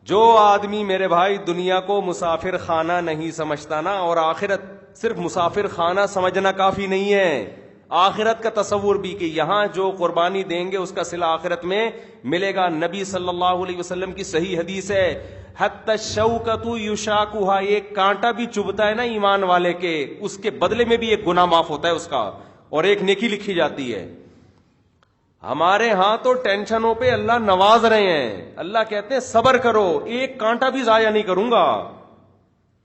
جو آدمی میرے بھائی دنیا کو مسافر خانہ نہیں سمجھتا نا، اور آخرت صرف مسافر خانہ سمجھنا کافی نہیں ہے، آخرت کا تصور بھی کہ یہاں جو قربانی دیں گے اس کا صلہ آخرت میں ملے گا. نبی صلی اللہ علیہ وسلم کی صحیح حدیث ہے, حتی الشوکۃ یشاکھا, ایک کانٹا بھی چبھتا ہے نا ایمان والے کے, اس کے بدلے میں بھی ایک گناہ معاف ہوتا ہے اس کا, اور ایک نیکی لکھی جاتی ہے. ہمارے ہاں تو ٹینشنوں پہ اللہ نواز رہے ہیں. اللہ کہتے ہیں صبر کرو, ایک کانٹا بھی ضائع نہیں کروں گا,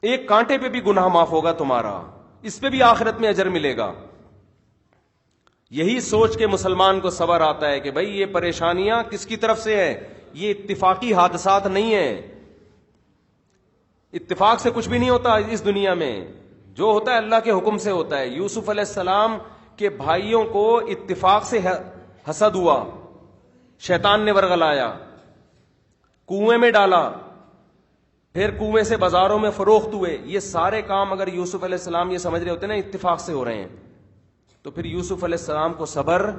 ایک کانٹے پہ بھی گناہ معاف ہوگا تمہارا, اس پہ بھی آخرت میں اجر ملے گا. یہی سوچ کے مسلمان کو صبر آتا ہے کہ بھائی یہ پریشانیاں کس کی طرف سے ہیں, یہ اتفاقی حادثات نہیں ہیں. اتفاق سے کچھ بھی نہیں ہوتا اس دنیا میں, جو ہوتا ہے اللہ کے حکم سے ہوتا ہے. یوسف علیہ السلام کے بھائیوں کو اتفاق سے حسد ہوا, شیطان نے ورغلایا, کنویں میں ڈالا, پھر کنویں سے بازاروں میں فروخت ہوئے. یہ سارے کام اگر یوسف علیہ السلام یہ سمجھ رہے ہوتے نا اتفاق سے ہو رہے ہیں, تو پھر یوسف علیہ السلام کو صبر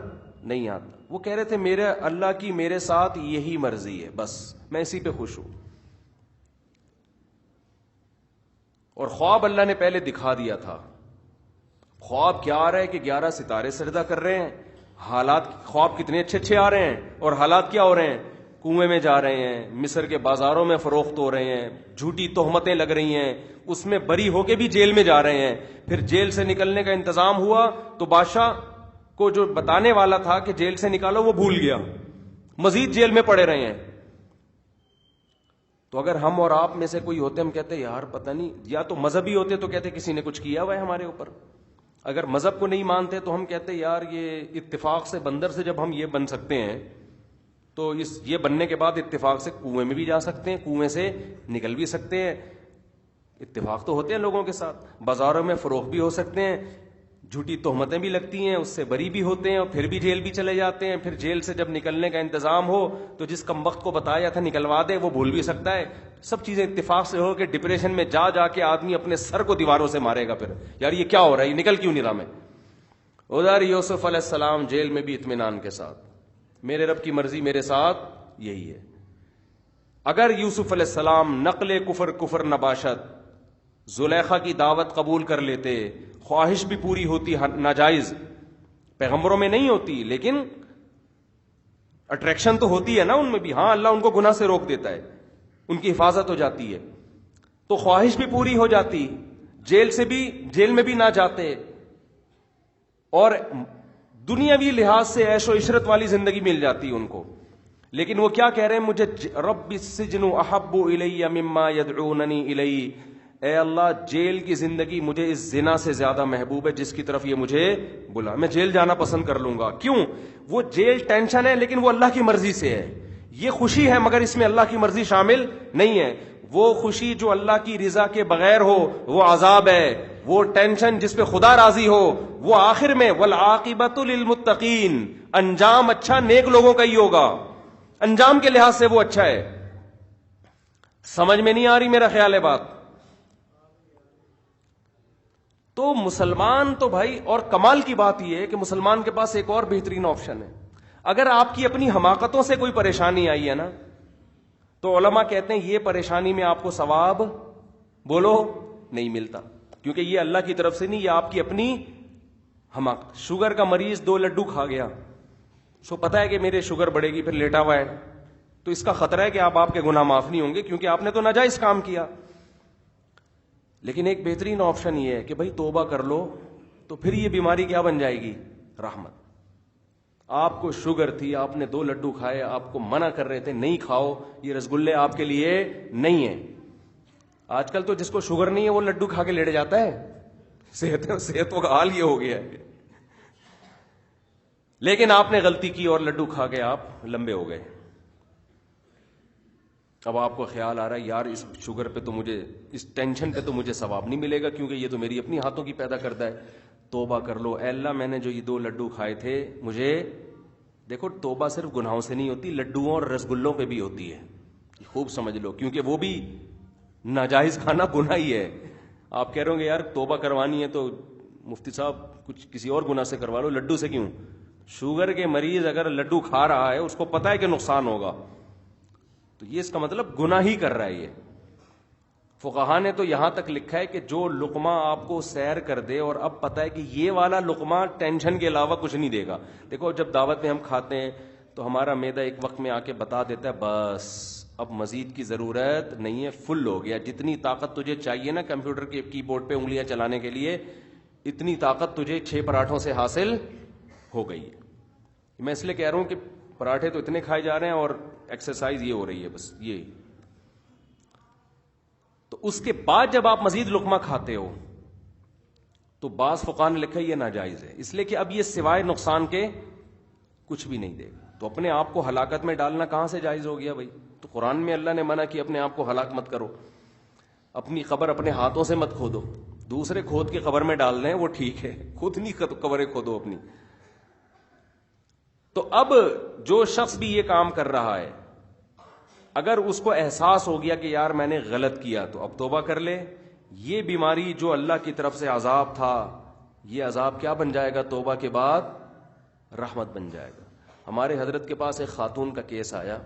نہیں آتا. وہ کہہ رہے تھے میرے اللہ کی میرے ساتھ یہی مرضی ہے, بس میں اسی پہ خوش ہوں. اور خواب اللہ نے پہلے دکھا دیا تھا. خواب کیا آ رہا ہے کہ 11 ستارے سجدہ کر رہے ہیں, حالات خواب کتنے اچھے اچھے آ رہے ہیں, اور حالات کیا ہو رہے ہیں, کنویں میں جا رہے ہیں, مصر کے بازاروں میں فروخت ہو رہے ہیں, جھوٹی تہمتیں لگ رہی ہیں, اس میں بری ہو کے بھی جیل میں جا رہے ہیں. پھر جیل سے نکلنے کا انتظام ہوا تو بادشاہ کو جو بتانے والا تھا کہ جیل سے نکالو وہ بھول گیا, مزید جیل میں پڑے رہے ہیں. تو اگر ہم اور آپ میں سے کوئی ہوتے, ہم کہتے یار پتہ نہیں, یا تو مذہبی ہوتے تو کہتے کسی نے کچھ کیا ہوا ہے ہمارے اوپر. اگر مذہب کو نہیں مانتے تو ہم کہتے یار یہ اتفاق سے بندر سے جب ہم یہ بن سکتے ہیں تو یہ بننے کے بعد اتفاق سے کنویں میں بھی جا سکتے ہیں, کنویں سے نکل بھی سکتے ہیں. اتفاق تو ہوتے ہیں لوگوں کے ساتھ, بازاروں میں فروخت بھی ہو سکتے ہیں, جھوٹی تہمتیں بھی لگتی ہیں, اس سے بری بھی ہوتے ہیں, اور پھر بھی جیل بھی چلے جاتے ہیں. پھر جیل سے جب نکلنے کا انتظام ہو تو جس کم وقت کو بتایا تھا نکلوا دے وہ بھول بھی سکتا ہے. سب چیزیں اتفاق سے ہو کہ ڈپریشن میں جا جا کے آدمی اپنے سر کو دیواروں سے مارے گا, پھر یار یہ کیا ہو رہا ہے, یہ نکل کیوں نہیں رہا میں. ادھر یوسف علیہ السلام جیل میں بھی اطمینان کے ساتھ, میرے رب کی مرضی میرے ساتھ یہی ہے. اگر یوسف علیہ السلام نقل کفر نباشت زلیخا کی دعوت قبول کر لیتے, خواہش بھی پوری ہوتی ناجائز, پیغمبروں میں نہیں ہوتی لیکن اٹریکشن تو ہوتی ہے نا ان میں بھی, ہاں اللہ ان کو گناہ سے روک دیتا ہے, ان کی حفاظت ہو جاتی ہے, تو خواہش بھی پوری ہو جاتی, جیل میں بھی نہ جاتے, اور دنیاوی لحاظ سے عیش و عشرت والی زندگی مل جاتی ان کو. لیکن وہ کیا کہہ رہے ہیں, مجھے رب السجن احب الی مما یدعوننی الی, اے اللہ جیل کی زندگی مجھے اس زنا سے زیادہ محبوب ہے جس کی طرف یہ مجھے بلا, میں جیل جانا پسند کر لوں گا. کیوں؟ وہ جیل ٹینشن ہے لیکن وہ اللہ کی مرضی سے ہے, یہ خوشی ہے مگر اس میں اللہ کی مرضی شامل نہیں ہے. وہ خوشی جو اللہ کی رضا کے بغیر ہو وہ عذاب ہے, وہ ٹینشن جس پہ خدا راضی ہو وہ آخر میں والعاقبۃ للمتقین, انجام اچھا نیک لوگوں کا ہی ہوگا, انجام کے لحاظ سے وہ اچھا ہے. سمجھ میں نہیں آ رہی میرا خیال ہے بات. تو مسلمان تو بھائی, اور کمال کی بات یہ ہے کہ مسلمان کے پاس ایک اور بہترین آپشن ہے. اگر آپ کی اپنی حماقتوں سے کوئی پریشانی آئی ہے نا, تو علماء کہتے ہیں یہ پریشانی میں آپ کو ثواب بولو نہیں ملتا, کیونکہ یہ اللہ کی طرف سے نہیں, یہ آپ کی اپنی حماقت. شوگر کا مریض 2 لڈو کھا گیا, سو پتا ہے کہ میرے شوگر بڑھے گی, پھر لیٹا ہوا ہے, تو اس کا خطرہ ہے کہ آپ کے گناہ معاف نہیں ہوں گے کیونکہ آپ نے تو ناجائز کام کیا. لیکن ایک بہترین آپشن یہ ہے کہ بھائی توبہ کر لو, تو پھر یہ بیماری کیا بن جائے گی, رحمت. آپ کو شوگر تھی, آپ نے 2 لڈو کھائے, آپ کو منع کر رہے تھے نہیں کھاؤ, یہ رسگلے آپ کے لیے نہیں ہیں. آج کل تو جس کو شوگر نہیں ہے وہ لڈو کھا کے لیٹ جاتا ہے, صحتوں کا حال یہ ہو گیا ہے. لیکن آپ نے غلطی کی اور لڈو کھا کے آپ لمبے ہو گئے. اب آپ کو خیال آ رہا ہے یار اس شوگر پہ تو مجھے, اس ٹینشن پہ تو مجھے ثواب نہیں ملے گا کیونکہ یہ تو میری اپنی ہاتھوں کی پیدا کرتا ہے. توبہ کر لو, اے اللہ میں نے جو یہ 2 لڈو کھائے تھے, مجھے دیکھو توبہ صرف گناہوں سے نہیں ہوتی, لڈوؤں اور رسگلوں پہ بھی ہوتی ہے, خوب سمجھ لو, کیونکہ وہ بھی ناجائز کھانا گناہ ہی ہے. آپ کہہ رہے ہوں گے یار توبہ کروانی ہے تو مفتی صاحب کچھ کسی اور گناہ سے کروا لو, لڈو سے کیوں؟ شوگر کے مریض اگر لڈو کھا رہا ہے, اس کو پتا ہے کہ نقصان ہوگا, تو یہ اس کا مطلب گناہ ہی کر رہا ہے یہ. فقہا نے تو یہاں تک لکھا ہے کہ جو لقمہ آپ کو سیر کر دے اور اب پتہ ہے کہ یہ والا لقمہ ٹینشن کے علاوہ کچھ نہیں دے گا. دیکھو جب دعوت میں ہم کھاتے ہیں تو ہمارا معدہ ایک وقت میں آ کے بتا دیتا ہے بس اب مزید کی ضرورت نہیں ہے, فل ہو گیا. جتنی طاقت تجھے چاہیے نا کمپیوٹر کے کی بورڈ پہ انگلیاں چلانے کے لیے, اتنی طاقت تجھے 6 پراٹھوں سے حاصل ہو گئی ہے. میں اس لیے کہہ رہا ہوں کہ پراٹھے تو اتنے کھائے جا رہے ہیں اور ایکسرسائز یہ ہو رہی ہے بس یہ. تو اس کے بعد جب آپ مزید لقمہ کھاتے ہو تو بعض فقہاء نے لکھا یہ ناجائز ہے, اس لیے کہ اب یہ سوائے نقصان کے کچھ بھی نہیں دے گا. تو اپنے آپ کو ہلاکت میں ڈالنا کہاں سے جائز ہو گیا بھائی؟ تو قرآن میں اللہ نے منع کی اپنے آپ کو ہلاک مت کرو, اپنی قبر اپنے ہاتھوں سے مت کھودو. دوسرے کھود کے قبر میں ڈال دیں وہ ٹھیک ہے, خود نہیں قبریں کھودو اپنی. تو اب جو شخص بھی یہ کام کر رہا ہے اگر اس کو احساس ہو گیا کہ یار میں نے غلط کیا تو اب توبہ کر لے. یہ بیماری جو اللہ کی طرف سے عذاب تھا یہ عذاب کیا بن جائے گا توبہ کے بعد؟ رحمت بن جائے گا. ہمارے حضرت کے پاس ایک خاتون کا کیس آیا,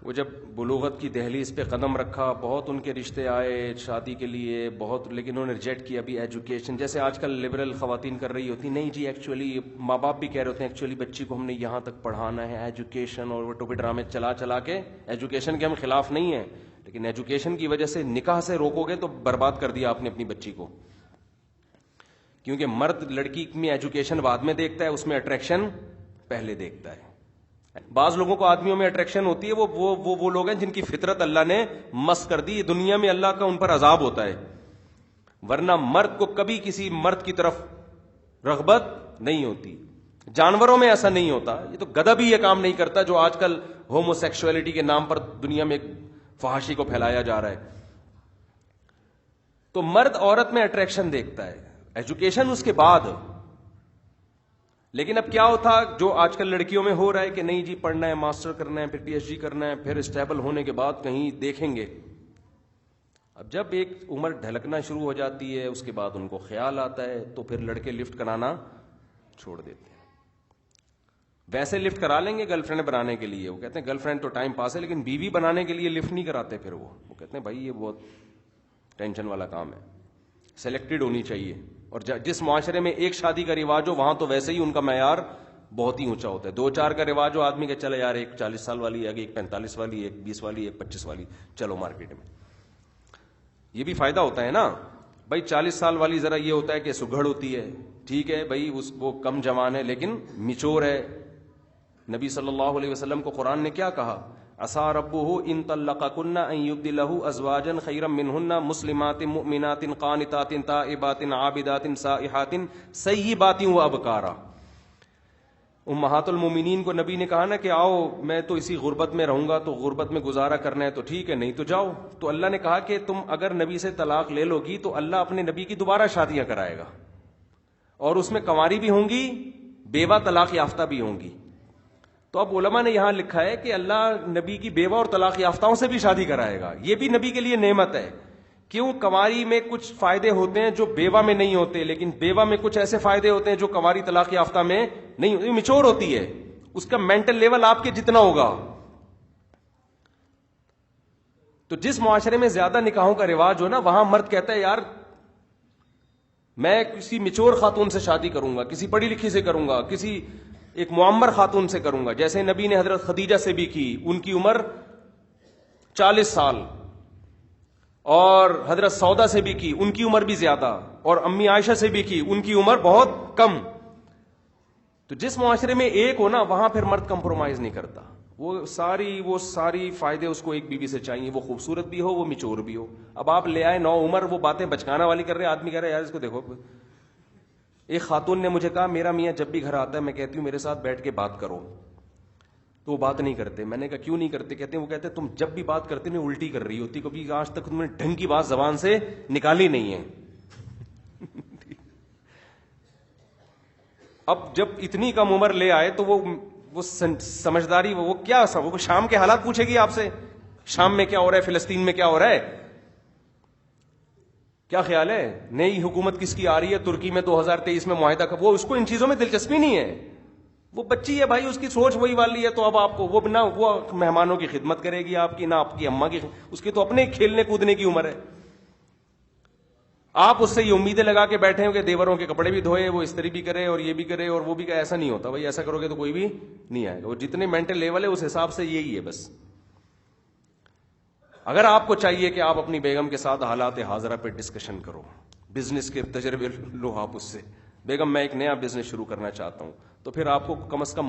وہ جب بلوغت کی دہلیز پہ قدم رکھا بہت ان کے رشتے آئے شادی کے لیے بہت, لیکن انہوں نے ریجیکٹ کیا. ابھی ایجوکیشن جیسے آج کل لبرل خواتین کر رہی ہوتی, نہیں جی ایکچولی ماں باپ بھی کہہ رہے ہوتے ہیں ایکچولی بچی کو ہم نے یہاں تک پڑھانا ہے ایجوکیشن, اور وہ ٹوپی ڈرامے چلا کے. ایجوکیشن کے ہم خلاف نہیں ہیں لیکن ایجوکیشن کی وجہ سے نکاح سے روکو گے تو برباد کر دیا آپ نے اپنی بچی کو, کیونکہ مرد لڑکی میں ایجوکیشن بعد میں دیکھتا ہے, اس میں اٹریکشن پہلے دیکھتا ہے. بعض لوگوں کو آدمیوں میں اٹریکشن ہوتی ہے, وہ لوگ ہیں جن کی فطرت اللہ نے مس کر دی. دنیا میں اللہ کا ان پر عذاب ہوتا ہے, ورنہ مرد کو کبھی کسی مرد کی طرف رغبت نہیں ہوتی. جانوروں میں ایسا نہیں ہوتا. یہ تو گدھا بھی یہ کام نہیں کرتا جو آج کل ہومو سیکسولیٹی کے نام پر دنیا میں فحاشی کو پھیلایا جا رہا ہے. تو مرد عورت میں اٹریکشن دیکھتا ہے, ایجوکیشن اس کے بعد. لیکن اب کیا ہوتا جو آج کل لڑکیوں میں ہو رہا ہے کہ نہیں جی پڑھنا ہے, ماسٹر کرنا ہے, پھر پی ایچ ڈی کرنا ہے, پھر اسٹیبل ہونے کے بعد کہیں دیکھیں گے. اب جب ایک عمر ڈھلکنا شروع ہو جاتی ہے اس کے بعد ان کو خیال آتا ہے تو پھر لڑکے لفٹ کرانا چھوڑ دیتے ہیں. ویسے لفٹ کرا لیں گے گرل فرینڈ بنانے کے لیے, وہ کہتے ہیں گرل فرینڈ تو ٹائم پاس ہے, لیکن بیوی بنانے کے لیے لفٹ نہیں کراتے. پھر وہ کہتے ہیں بھائی یہ بہت ٹینشن والا کام ہے, سلیکٹڈ ہونی چاہیے. اور جس معاشرے میں ایک شادی کا رواج ہو وہاں تو ویسے ہی ان کا معیار بہت ہی اونچا ہوتا ہے. 2-4 کا رواج ہو آدمی کہ چلے یار ایک 40 سال والی آگے, ایک 45 والی, ایک 20 والی, ایک 25 والی, چلو مارکیٹ میں. یہ بھی فائدہ ہوتا ہے نا بھائی. 40 سال والی ذرا یہ ہوتا ہے کہ سگڑ ہوتی ہے, ٹھیک ہے بھائی وہ کم جوان ہے لیکن میچور ہے. نبی صلی اللہ علیہ وسلم کو قرآن نے کیا کہا؟ عسى ربه ان طلقكن ان يبدله ازواجا خيرا منهن مسلمات مؤمنات قانتات تائبات عابدات سائحات سیبات وابکارا. امہات المومنین کو نبی نے کہا نا کہ آؤ میں تو اسی غربت میں رہوں گا, تو غربت میں گزارا کرنا ہے تو ٹھیک ہے, نہیں تو جاؤ. تو اللہ نے کہا کہ تم اگر نبی سے طلاق لے لو گی تو اللہ اپنے نبی کی دوبارہ شادیاں کرائے گا, اور اس میں کنواری بھی ہوں گی, بیوہ طلاق یافتہ بھی ہوں گی. تو اب علماء نے یہاں لکھا ہے کہ اللہ نبی کی بیوہ اور طلاق یافتاؤں سے بھی شادی کرائے گا. یہ بھی نبی کے لیے نعمت ہے. کیوں؟ کنواری میں کچھ فائدے ہوتے ہیں جو بیوہ میں نہیں ہوتے, لیکن بیوہ میں کچھ ایسے فائدے ہوتے ہیں جو کنواری طلاق یافتہ میں نہیں ہوتے. میچور ہوتی ہے, اس کا مینٹل لیول آپ کے جتنا ہوگا. تو جس معاشرے میں زیادہ نکاحوں کا رواج ہو نا وہاں مرد کہتا ہے یار میں کسی میچور خاتون سے شادی کروں گا, کسی پڑھی لکھی سے کروں گا, کسی ایک معمر خاتون سے کروں گا. جیسے نبی نے حضرت خدیجہ سے بھی کی, ان کی عمر 40 سال, اور حضرت سودا سے بھی کی, ان کی عمر بھی زیادہ, اور امی عائشہ سے بھی کی, ان کی عمر بہت کم. تو جس معاشرے میں ایک ہو نا وہاں پھر مرد کمپرومائز نہیں کرتا. وہ ساری فائدے اس کو ایک بیوی سے چاہیے, وہ خوبصورت بھی ہو, وہ میچور بھی ہو. اب آپ لے آئے 9 عمر, وہ باتیں بچکانا والی کر رہے, آدمی کہہ رہے یار اس کو دیکھو. ایک خاتون نے مجھے کہا میرا میاں جب بھی گھر آتا ہے میں کہتی ہوں میرے ساتھ بیٹھ کے بات کرو, تو وہ بات نہیں کرتے. میں نے کہا کیوں نہیں کرتے؟ کہتے ہیں وہ کہتے تم جب بھی بات کرتے ہیں الٹی کر رہی ہوتی, کبھی آج تک تم نے ڈھنگ کی بات زبان سے نکالی نہیں ہے. اب جب اتنی کم عمر لے آئے تو وہ سمجھداری, وہ کیا وہ شام کے حالات پوچھے گی آپ سے, شام میں کیا ہو رہا ہے, فلسطین میں کیا ہو رہا ہے, کیا خیال ہے, نئی حکومت کس کی آ رہی ہے, ترکی میں 2023 میں معاہدہ, وہ اس کو ان چیزوں میں دلچسپی نہیں ہے. وہ بچی ہے بھائی, اس کی سوچ وہی والی ہے, تو اب آپ کو وہ نہ وہ مہمانوں کی خدمت کرے گی آپ کی, نہ آپ کی اماں کی, اس کی تو اپنے کھیلنے کودنے کی عمر ہے. آپ اس سے یہ امیدیں لگا کے بیٹھے ہو کہ دیوروں کے کپڑے بھی دھوئے, وہ استری بھی کرے اور یہ بھی کرے اور وہ بھی کرے. ایسا نہیں ہوتا بھائی, ایسا کرو گے تو کوئی بھی نہیں آئے گا. وہ جتنے مینٹل لیول ہے اس حساب سے یہی ہے بس. اگر آپ کو چاہیے کہ آپ اپنی بیگم کے ساتھ حالات حاضرہ پہ ڈسکشن کرو, بزنس کے تجربے لو آپ اس سے, بیگم میں ایک نیا بزنس شروع کرنا چاہتا ہوں, تو پھر آپ کو کم از کم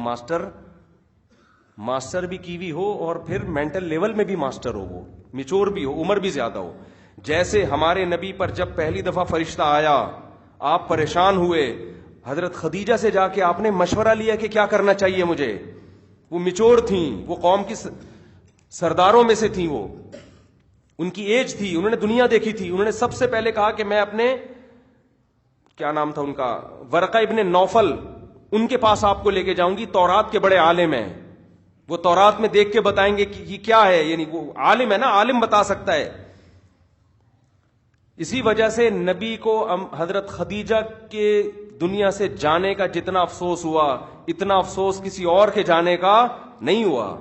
ماسٹر بھی کی ہوئی ہو, اور پھر مینٹل لیول میں بھی ماسٹر ہو, وہ میچور بھی ہو, عمر بھی زیادہ ہو. جیسے ہمارے نبی پر جب پہلی دفعہ فرشتہ آیا, آپ پریشان ہوئے, حضرت خدیجہ سے جا کے آپ نے مشورہ لیا کہ کیا کرنا چاہیے مجھے. وہ میچور تھیں, وہ قوم کی سرداروں میں سے تھیں, وہ ان کی ایج تھی, انہوں نے دنیا دیکھی تھی. انہوں نے سب سے پہلے کہا کہ میں اپنے, کیا نام تھا ان کا, ورقہ ابن نوفل, ان کے پاس آپ کو لے کے جاؤں گی. تورات کے بڑے عالم ہیں, وہ تورات میں دیکھ کے بتائیں گے کہ یہ کیا ہے, یعنی وہ عالم ہے نا, عالم بتا سکتا ہے. اسی وجہ سے نبی کو حضرت خدیجہ کے دنیا سے جانے کا جتنا افسوس ہوا, اتنا افسوس کسی اور کے جانے کا نہیں ہوا,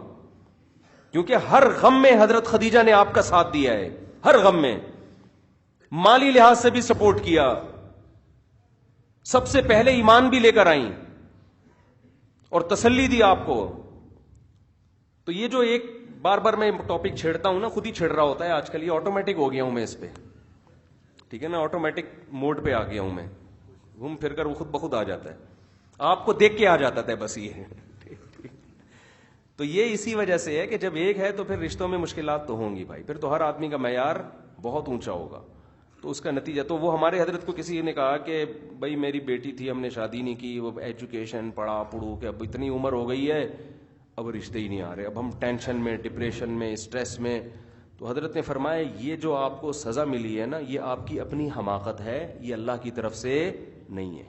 کیونکہ ہر غم میں حضرت خدیجہ نے آپ کا ساتھ دیا ہے, ہر غم میں, مالی لحاظ سے بھی سپورٹ کیا, سب سے پہلے ایمان بھی لے کر آئیں اور تسلی دی آپ کو. تو یہ جو ایک بار بار میں ٹاپک چھیڑتا ہوں نا, خود ہی چھیڑ رہا ہوتا ہے آج کل, یہ آٹومیٹک ہو گیا ہوں میں اس پہ, ٹھیک ہے نا, آٹومیٹک موڈ پہ آ گیا ہوں میں, گھوم پھر کر وہ خود بخود آ جاتا ہے, آپ کو دیکھ کے آ جاتا ہے بس. یہ تو یہ اسی وجہ سے ہے کہ جب ایک ہے تو پھر رشتوں میں مشکلات تو ہوں گی بھائی, پھر تو ہر آدمی کا معیار بہت اونچا ہوگا. تو اس کا نتیجہ, تو وہ ہمارے حضرت کو کسی نے کہا کہ بھائی میری بیٹی تھی, ہم نے شادی نہیں کی, وہ ایجوکیشن پڑھا پڑھو کہ اب اتنی عمر ہو گئی ہے, اب رشتے ہی نہیں آ رہے, اب ہم ٹینشن میں, ڈپریشن میں, اسٹریس میں. تو حضرت نے فرمایا یہ جو آپ کو سزا ملی ہے نا, یہ آپ کی اپنی حماقت ہے, یہ اللہ کی طرف سے نہیں ہے.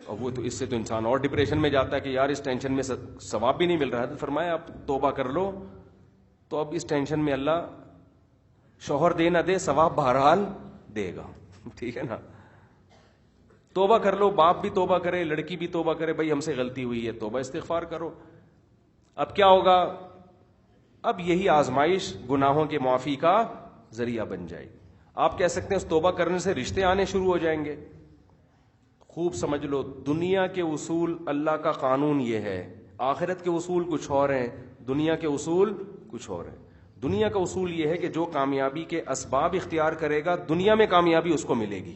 اور وہ تو اس سے تو انسان اور ڈپریشن میں جاتا ہے کہ یار اس ٹینشن میں ثواب بھی نہیں مل رہا ہے. تو فرمایا آپ توبہ کر لو, تو اب اس ٹینشن میں اللہ شوہر دے نہ دے, ثواب بہرحال دے گا, ٹھیک ہے نا. توبہ کر لو, باپ بھی توبہ کرے, لڑکی بھی توبہ کرے, بھائی ہم سے غلطی ہوئی ہے, توبہ استغفار کرو. اب کیا ہوگا, اب یہی آزمائش گناہوں کے معافی کا ذریعہ بن جائے گی. آپ کہہ سکتے ہیں اس توبہ کرنے سے رشتے آنے شروع ہو جائیں گے. خوب سمجھ لو, دنیا کے اصول, اللہ کا قانون یہ ہے, آخرت کے اصول کچھ اور ہیں, دنیا کے اصول کچھ اور ہیں. دنیا کا اصول یہ ہے کہ جو کامیابی کے اسباب اختیار کرے گا دنیا میں کامیابی اس کو ملے گی.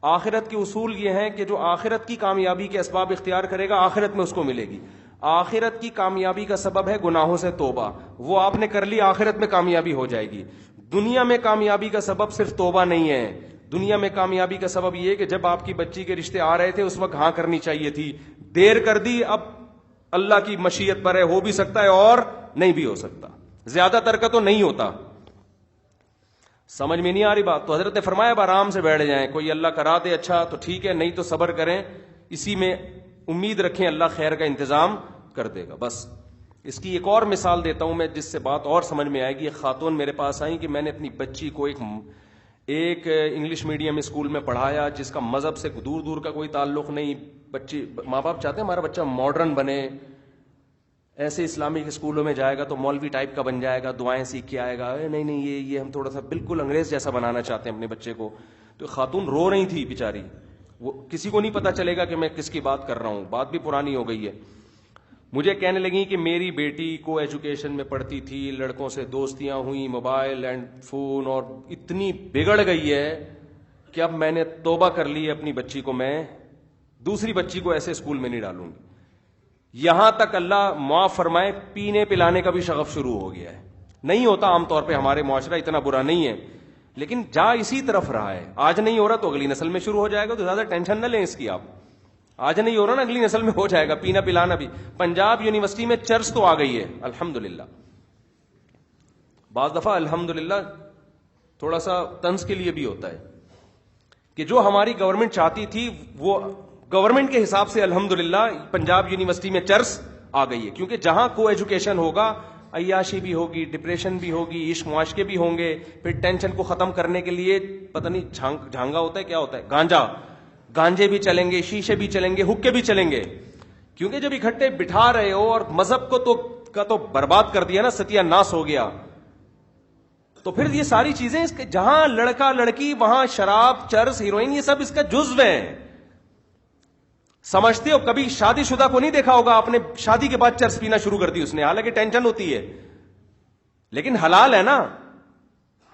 آخرت کے اصول یہ ہیں کہ جو آخرت کی کامیابی کے اسباب اختیار کرے گا آخرت میں اس کو ملے گی. آخرت کی کامیابی کا سبب ہے گناہوں سے توبہ, وہ آپ نے کر لی, آخرت میں کامیابی ہو جائے گی. دنیا میں کامیابی کا سبب صرف توبہ نہیں ہے, دنیا میں کامیابی کا سبب یہ ہے کہ جب آپ کی بچی کے رشتے آ رہے تھے اس وقت ہاں کرنی چاہیے تھی, دیر کر دی, اب اللہ کی مشیت پر ہے, ہو بھی سکتا ہے اور نہیں بھی ہو سکتا, زیادہ تر کا تو نہیں ہوتا. سمجھ میں نہیں آ رہی بات؟ تو حضرت نے فرمایا اب آرام سے بیٹھ جائیں, کوئی اللہ کرا دے اچھا تو ٹھیک ہے, نہیں تو صبر کریں, اسی میں امید رکھیں اللہ خیر کا انتظام کر دے گا. بس اس کی ایک اور مثال دیتا ہوں میں جس سے بات اور سمجھ میں آئے گی. ایک خاتون میرے پاس آئی کہ میں نے اپنی بچی کو ایک انگلش میڈیم اسکول میں پڑھایا جس کا مذہب سے دور دور کا کوئی تعلق نہیں. بچی, ماں باپ چاہتے ہیں ہمارا بچہ ماڈرن بنے, ایسے اسلامک اسکولوں میں جائے گا تو مولوی ٹائپ کا بن جائے گا, دعائیں سیکھ کے آئے گا, نہیں یہ ہم تھوڑا سا بالکل انگریز جیسا بنانا چاہتے ہیں اپنے بچے کو. تو خاتون رو رہی تھی بیچاری, وہ کسی کو نہیں پتا چلے گا کہ میں کس کی بات کر رہا ہوں, بات بھی پرانی ہو گئی ہے. مجھے کہنے لگی کہ میری بیٹی کو ایجوکیشن میں پڑھتی تھی, لڑکوں سے دوستیاں ہوئیں, موبائل اینڈ فون, اور اتنی بگڑ گئی ہے کہ اب میں نے توبہ کر لی ہے, اپنی بچی کو میں دوسری بچی کو ایسے اسکول میں نہیں ڈالوں گی. یہاں تک اللہ معاف فرمائے پینے پلانے کا بھی شغف شروع ہو گیا ہے. نہیں ہوتا عام طور پہ, ہمارے معاشرہ اتنا برا نہیں ہے, لیکن جا اسی طرف رہا ہے. آج نہیں ہو رہا تو اگلی نسل میں شروع ہو جائے گا, تو زیادہ ٹینشن نہ لیں اس کی آپ. آج نہیں ہو رہا نا, اگلی نسل میں ہو جائے گا پینا پلانا بھی. پنجاب یونیورسٹی میں چرچ تو آ گئی ہے الحمدللہ. بعض دفعہ الحمدللہ تھوڑا سا طنز کے لیے بھی ہوتا ہے کہ جو ہماری گورنمنٹ چاہتی تھی وہ گورنمنٹ کے حساب سے الحمدللہ پنجاب یونیورسٹی میں چرچ آ گئی ہے. کیونکہ جہاں کو ایجوکیشن ہوگا عیاشی بھی ہوگی, ڈپریشن بھی ہوگی, عشق معاشقے بھی ہوں گے. پھر ٹینشن کو ختم کرنے کے لیے پتہ نہیں جھانگا ہوتا ہے, کیا ہوتا ہے, گانجے بھی چلیں گے, شیشے بھی چلیں گے, حکے بھی چلیں گے, کیونکہ جب اکٹھے بٹھا رہے ہو اور مذہب کو تو برباد کر دیا نا, ستیہ ناس ہو گیا, تو پھر یہ ساری چیزیں جہاں لڑکا لڑکی وہاں شراب, چرس, ہیروئن, یہ سب اس کا جزو ہے. سمجھتے ہو کبھی شادی شدہ کو نہیں دیکھا ہوگا آپ نے شادی کے بعد چرس پینا شروع کر دی اس نے, حالانکہ ٹینشن ہوتی ہے, لیکن حلال ہے نا,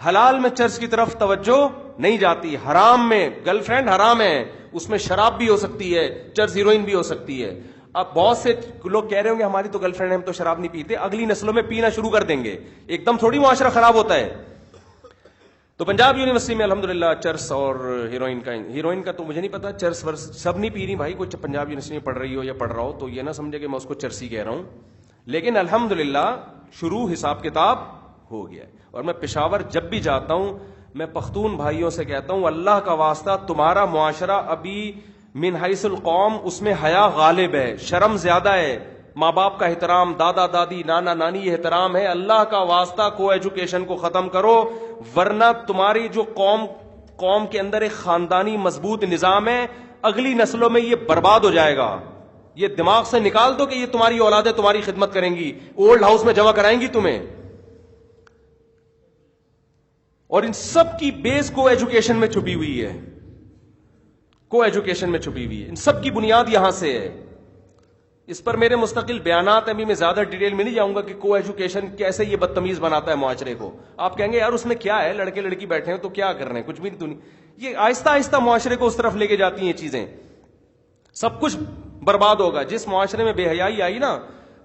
حلال میں چرس کی طرف توجہ نہیں جاتی. حرام میں گرل فرینڈ حرام ہے, اس میں شراب بھی ہو سکتی ہے, چرس ہیروئن بھی ہو سکتی ہے. اب بہت سے لوگ کہہ رہے ہوں گے ہماری تو گرل فرینڈ ہے, ہم تو شراب نہیں پیتے, اگلی نسلوں میں پینا شروع کر دیں گے, ایک دم تھوڑی معاشرہ خراب ہوتا ہے. تو پنجاب یونیورسٹی میں الحمدللہ چرس اور ہیروئن کا تو مجھے نہیں پتا, چرس ورس سب نہیں پی رہی بھائی, کوئی پنجاب یونیورسٹی میں پڑھ رہی ہو یا پڑھ رہا ہو تو یہ نہ سمجھے کہ میں اس کو چرسی کہہ رہا ہوں, لیکن الحمدللہ شروع حساب کتاب ہو گیا. اور میں پشاور جب بھی جاتا ہوں میں پختون بھائیوں سے کہتا ہوں, اللہ کا واسطہ تمہارا معاشرہ ابھی من حیث القوم اس میں حیا غالب ہے, شرم زیادہ ہے, ماں باپ کا احترام, دادا دادی, نانا نانی, یہ احترام ہے. اللہ کا واسطہ کو ایجوکیشن کو ختم کرو, ورنہ تمہاری جو قوم کے اندر ایک خاندانی مضبوط نظام ہے, اگلی نسلوں میں یہ برباد ہو جائے گا. یہ دماغ سے نکال دو کہ یہ تمہاری اولادیں تمہاری خدمت کریں گی, اولڈ ہاؤس میں جمع کرائیں گی تمہیں. اور ان سب کی بیس کو ایجوکیشن میں چھپی ہوئی ہے, کو ایجوکیشن میں چھپی ہوئی ہے, ان سب کی بنیاد یہاں سے ہے. اس پر میرے مستقل بیانات ہیں, ابھی میں زیادہ ڈیٹیل میں نہیں جاؤں گا کہ کو ایجوکیشن کیسے یہ بدتمیز بناتا ہے معاشرے کو. آپ کہیں گے یار اس میں کیا ہے, لڑکے لڑکی بیٹھے ہیں تو کیا کر رہے ہیں, کچھ بھی نہیں. یہ آہستہ آہستہ معاشرے کو اس طرف لے کے جاتی ہیں چیزیں, سب کچھ برباد ہوگا. جس معاشرے میں بے حیائی آئی نا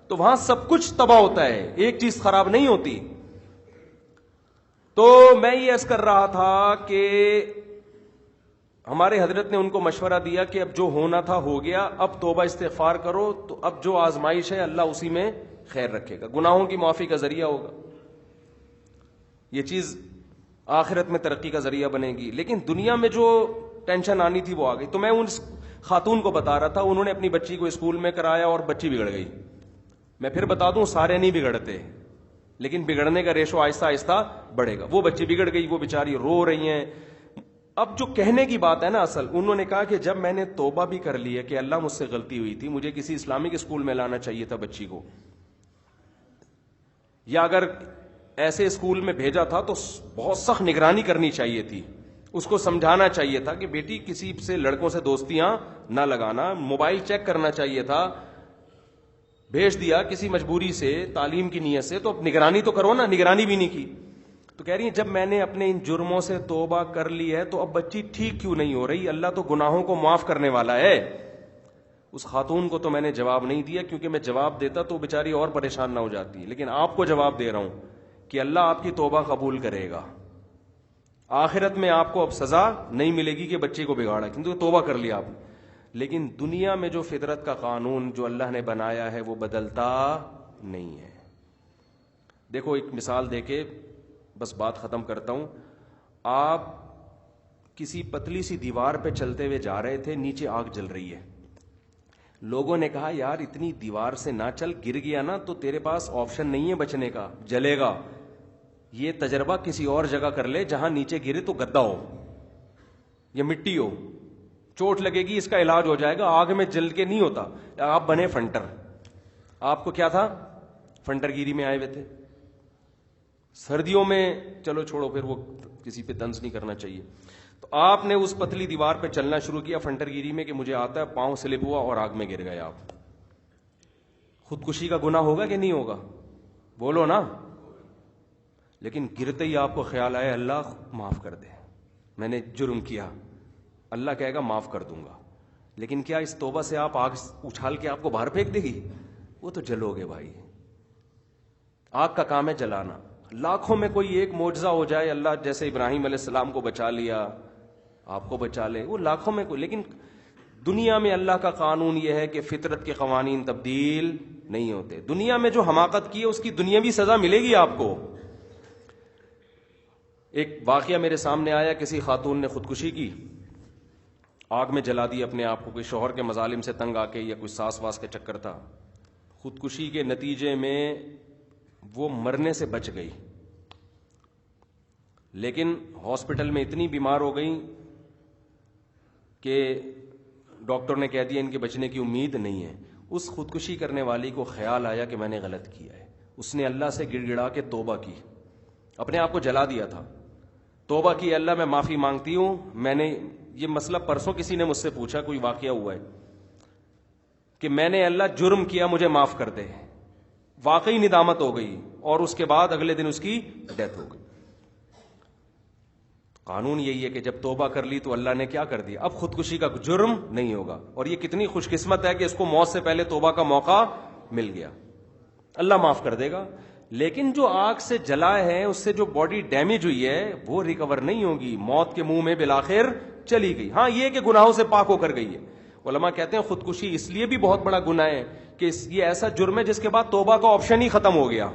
تو وہاں سب کچھ تباہ ہوتا ہے, ایک چیز خراب نہیں ہوتی. تو میں یہ عرض کر رہا تھا کہ ہمارے حضرت نے ان کو مشورہ دیا کہ اب جو ہونا تھا ہو گیا, اب توبہ استغفار کرو, تو اب جو آزمائش ہے اللہ اسی میں خیر رکھے گا, گناہوں کی معافی کا ذریعہ ہوگا, یہ چیز آخرت میں ترقی کا ذریعہ بنے گی. لیکن دنیا میں جو ٹینشن آنی تھی وہ آ گئی. تو میں ان خاتون کو بتا رہا تھا, انہوں نے اپنی بچی کو اسکول میں کرایا اور بچی بگڑ گئی. میں پھر بتا دوں سارے نہیں بگڑتے, لیکن بگڑنے کا ریشو آہستہ آہستہ بڑھے گا. وہ بچی بگڑ گئی, وہ بیچاری رو رہی ہیں. اب جو کہنے کی بات ہے نا اصل, انہوں نے کہا کہ جب میں نے توبہ بھی کر لی ہے کہ اللہ مجھ سے غلطی ہوئی تھی, مجھے کسی اسلامک اسکول میں لانا چاہیے تھا بچی کو, یا اگر ایسے اسکول میں بھیجا تھا تو بہت سخت نگرانی کرنی چاہیے تھی, اس کو سمجھانا چاہیے تھا کہ بیٹی کسی سے لڑکوں سے دوستیاں نہ لگانا, موبائل چیک کرنا چاہیے تھا. بھیج دیا کسی مجبوری سے, تعلیم کی نیت سے, تو اب نگرانی تو کرو نا, نگرانی بھی نہیں کی. تو کہہ رہی ہیں جب میں نے اپنے ان جرموں سے توبہ کر لی ہے تو اب بچی ٹھیک کیوں نہیں ہو رہی, اللہ تو گناہوں کو معاف کرنے والا ہے. اس خاتون کو تو میں نے جواب نہیں دیا, کیونکہ میں جواب دیتا تو بیچاری اور پریشان نہ ہو جاتی, لیکن آپ کو جواب دے رہا ہوں کہ اللہ آپ کی توبہ قبول کرے گا. آخرت میں آپ کو اب سزا نہیں ملے گی کہ بچے کو بگاڑا, کیونکہ توبہ کر لیا آپ نے. لیکن دنیا میں جو فطرت کا قانون جو اللہ نے بنایا ہے وہ بدلتا نہیں ہے. دیکھو ایک مثال دے کے بس بات ختم کرتا ہوں. آپ کسی پتلی سی دیوار پہ چلتے ہوئے جا رہے تھے, نیچے آگ جل رہی ہے, لوگوں نے کہا یار اتنی دیوار سے نہ چل, گر گیا نا تو تیرے پاس آپشن نہیں ہے بچنے کا, جلے گا. یہ تجربہ کسی اور جگہ کر لے جہاں نیچے گرے تو گدا ہو یا مٹی ہو, چوٹ لگے گی, اس کا علاج ہو جائے گا. آگ میں جل کے نہیں ہوتا. آپ بنے فنٹر, آپ کو کیا تھا, فنٹر گیری میں آئے ہوئے تھے. سردیوں میں چلو چھوڑو, پھر وہ کسی پہ طنز نہیں کرنا چاہیے. تو آپ نے اس پتلی دیوار پہ چلنا شروع کیا فنٹر گیری میں کہ مجھے آتا ہے, پاؤں سلپ ہوا اور آگ میں گر گئے آپ. خودکشی کا گناہ ہوگا کہ نہیں ہوگا, بولو نا. لیکن گرتے ہی آپ کو خیال آیا اللہ معاف کر دے, میں نے جرم کیا. اللہ کہے گا معاف کر دوں گا, لیکن کیا اس توبہ سے آپ آگ اچھال کے آپ کو باہر پھینک دے گی؟ وہ تو جلو گے بھائی. آگ کا کام ہے جلانا. لاکھوں میں کوئی ایک معجزہ ہو جائے, اللہ جیسے ابراہیم علیہ السلام کو بچا لیا, آپ کو بچا لے, وہ لاکھوں میں کوئی. لیکن دنیا میں اللہ کا قانون یہ ہے کہ فطرت کے قوانین تبدیل نہیں ہوتے. دنیا میں جو حماقت کی ہے اس کی دنیاوی سزا ملے گی آپ کو. ایک واقعہ میرے سامنے آیا, کسی خاتون نے خودکشی کی, آگ میں جلا دی اپنے آپ کو, کوئی شوہر کے مظالم سے تنگ آ کے یا کوئی ساس واس کے چکر تھا. خودکشی کے نتیجے میں وہ مرنے سے بچ گئی, لیکن ہاسپٹل میں اتنی بیمار ہو گئی کہ ڈاکٹر نے کہہ دیا ان کے بچنے کی امید نہیں ہے. اس خودکشی کرنے والی کو خیال آیا کہ میں نے غلط کیا ہے. اس نے اللہ سے گڑ گڑا کے توبہ کی, اپنے آپ کو جلا دیا تھا. توبہ کی, اللہ میں معافی مانگتی ہوں, میں نے یہ مسئلہ پرسوں کسی نے مجھ سے پوچھا, کوئی واقعہ ہوا ہے کہ میں نے اللہ جرم کیا مجھے معاف کر دے. واقعی ندامت ہو گئی, اور اس کے بعد اگلے دن اس کی ڈیتھ ہو گئی. قانون یہی ہے کہ جب توبہ کر لی تو اللہ نے کیا کر دیا, اب خودکشی کا جرم نہیں ہوگا. اور یہ کتنی خوش قسمت ہے کہ اس کو موت سے پہلے توبہ کا موقع مل گیا, اللہ معاف کر دے گا. لیکن جو آگ سے جلا ہے, اس سے جو باڈی ڈیمیج ہوئی ہے, وہ ریکور نہیں ہوگی, موت کے منہ میں بالآخر چلی گئی. ہاں یہ کہ گناہوں سے پاک ہو کر گئی ہے. علماء کہتے ہیں خودکشی اس لیے بھی بہت بڑا گناہ ہے کہ یہ ایسا جرم ہے جس کے بعد توبہ کا آپشن ہی ختم ہو گیا.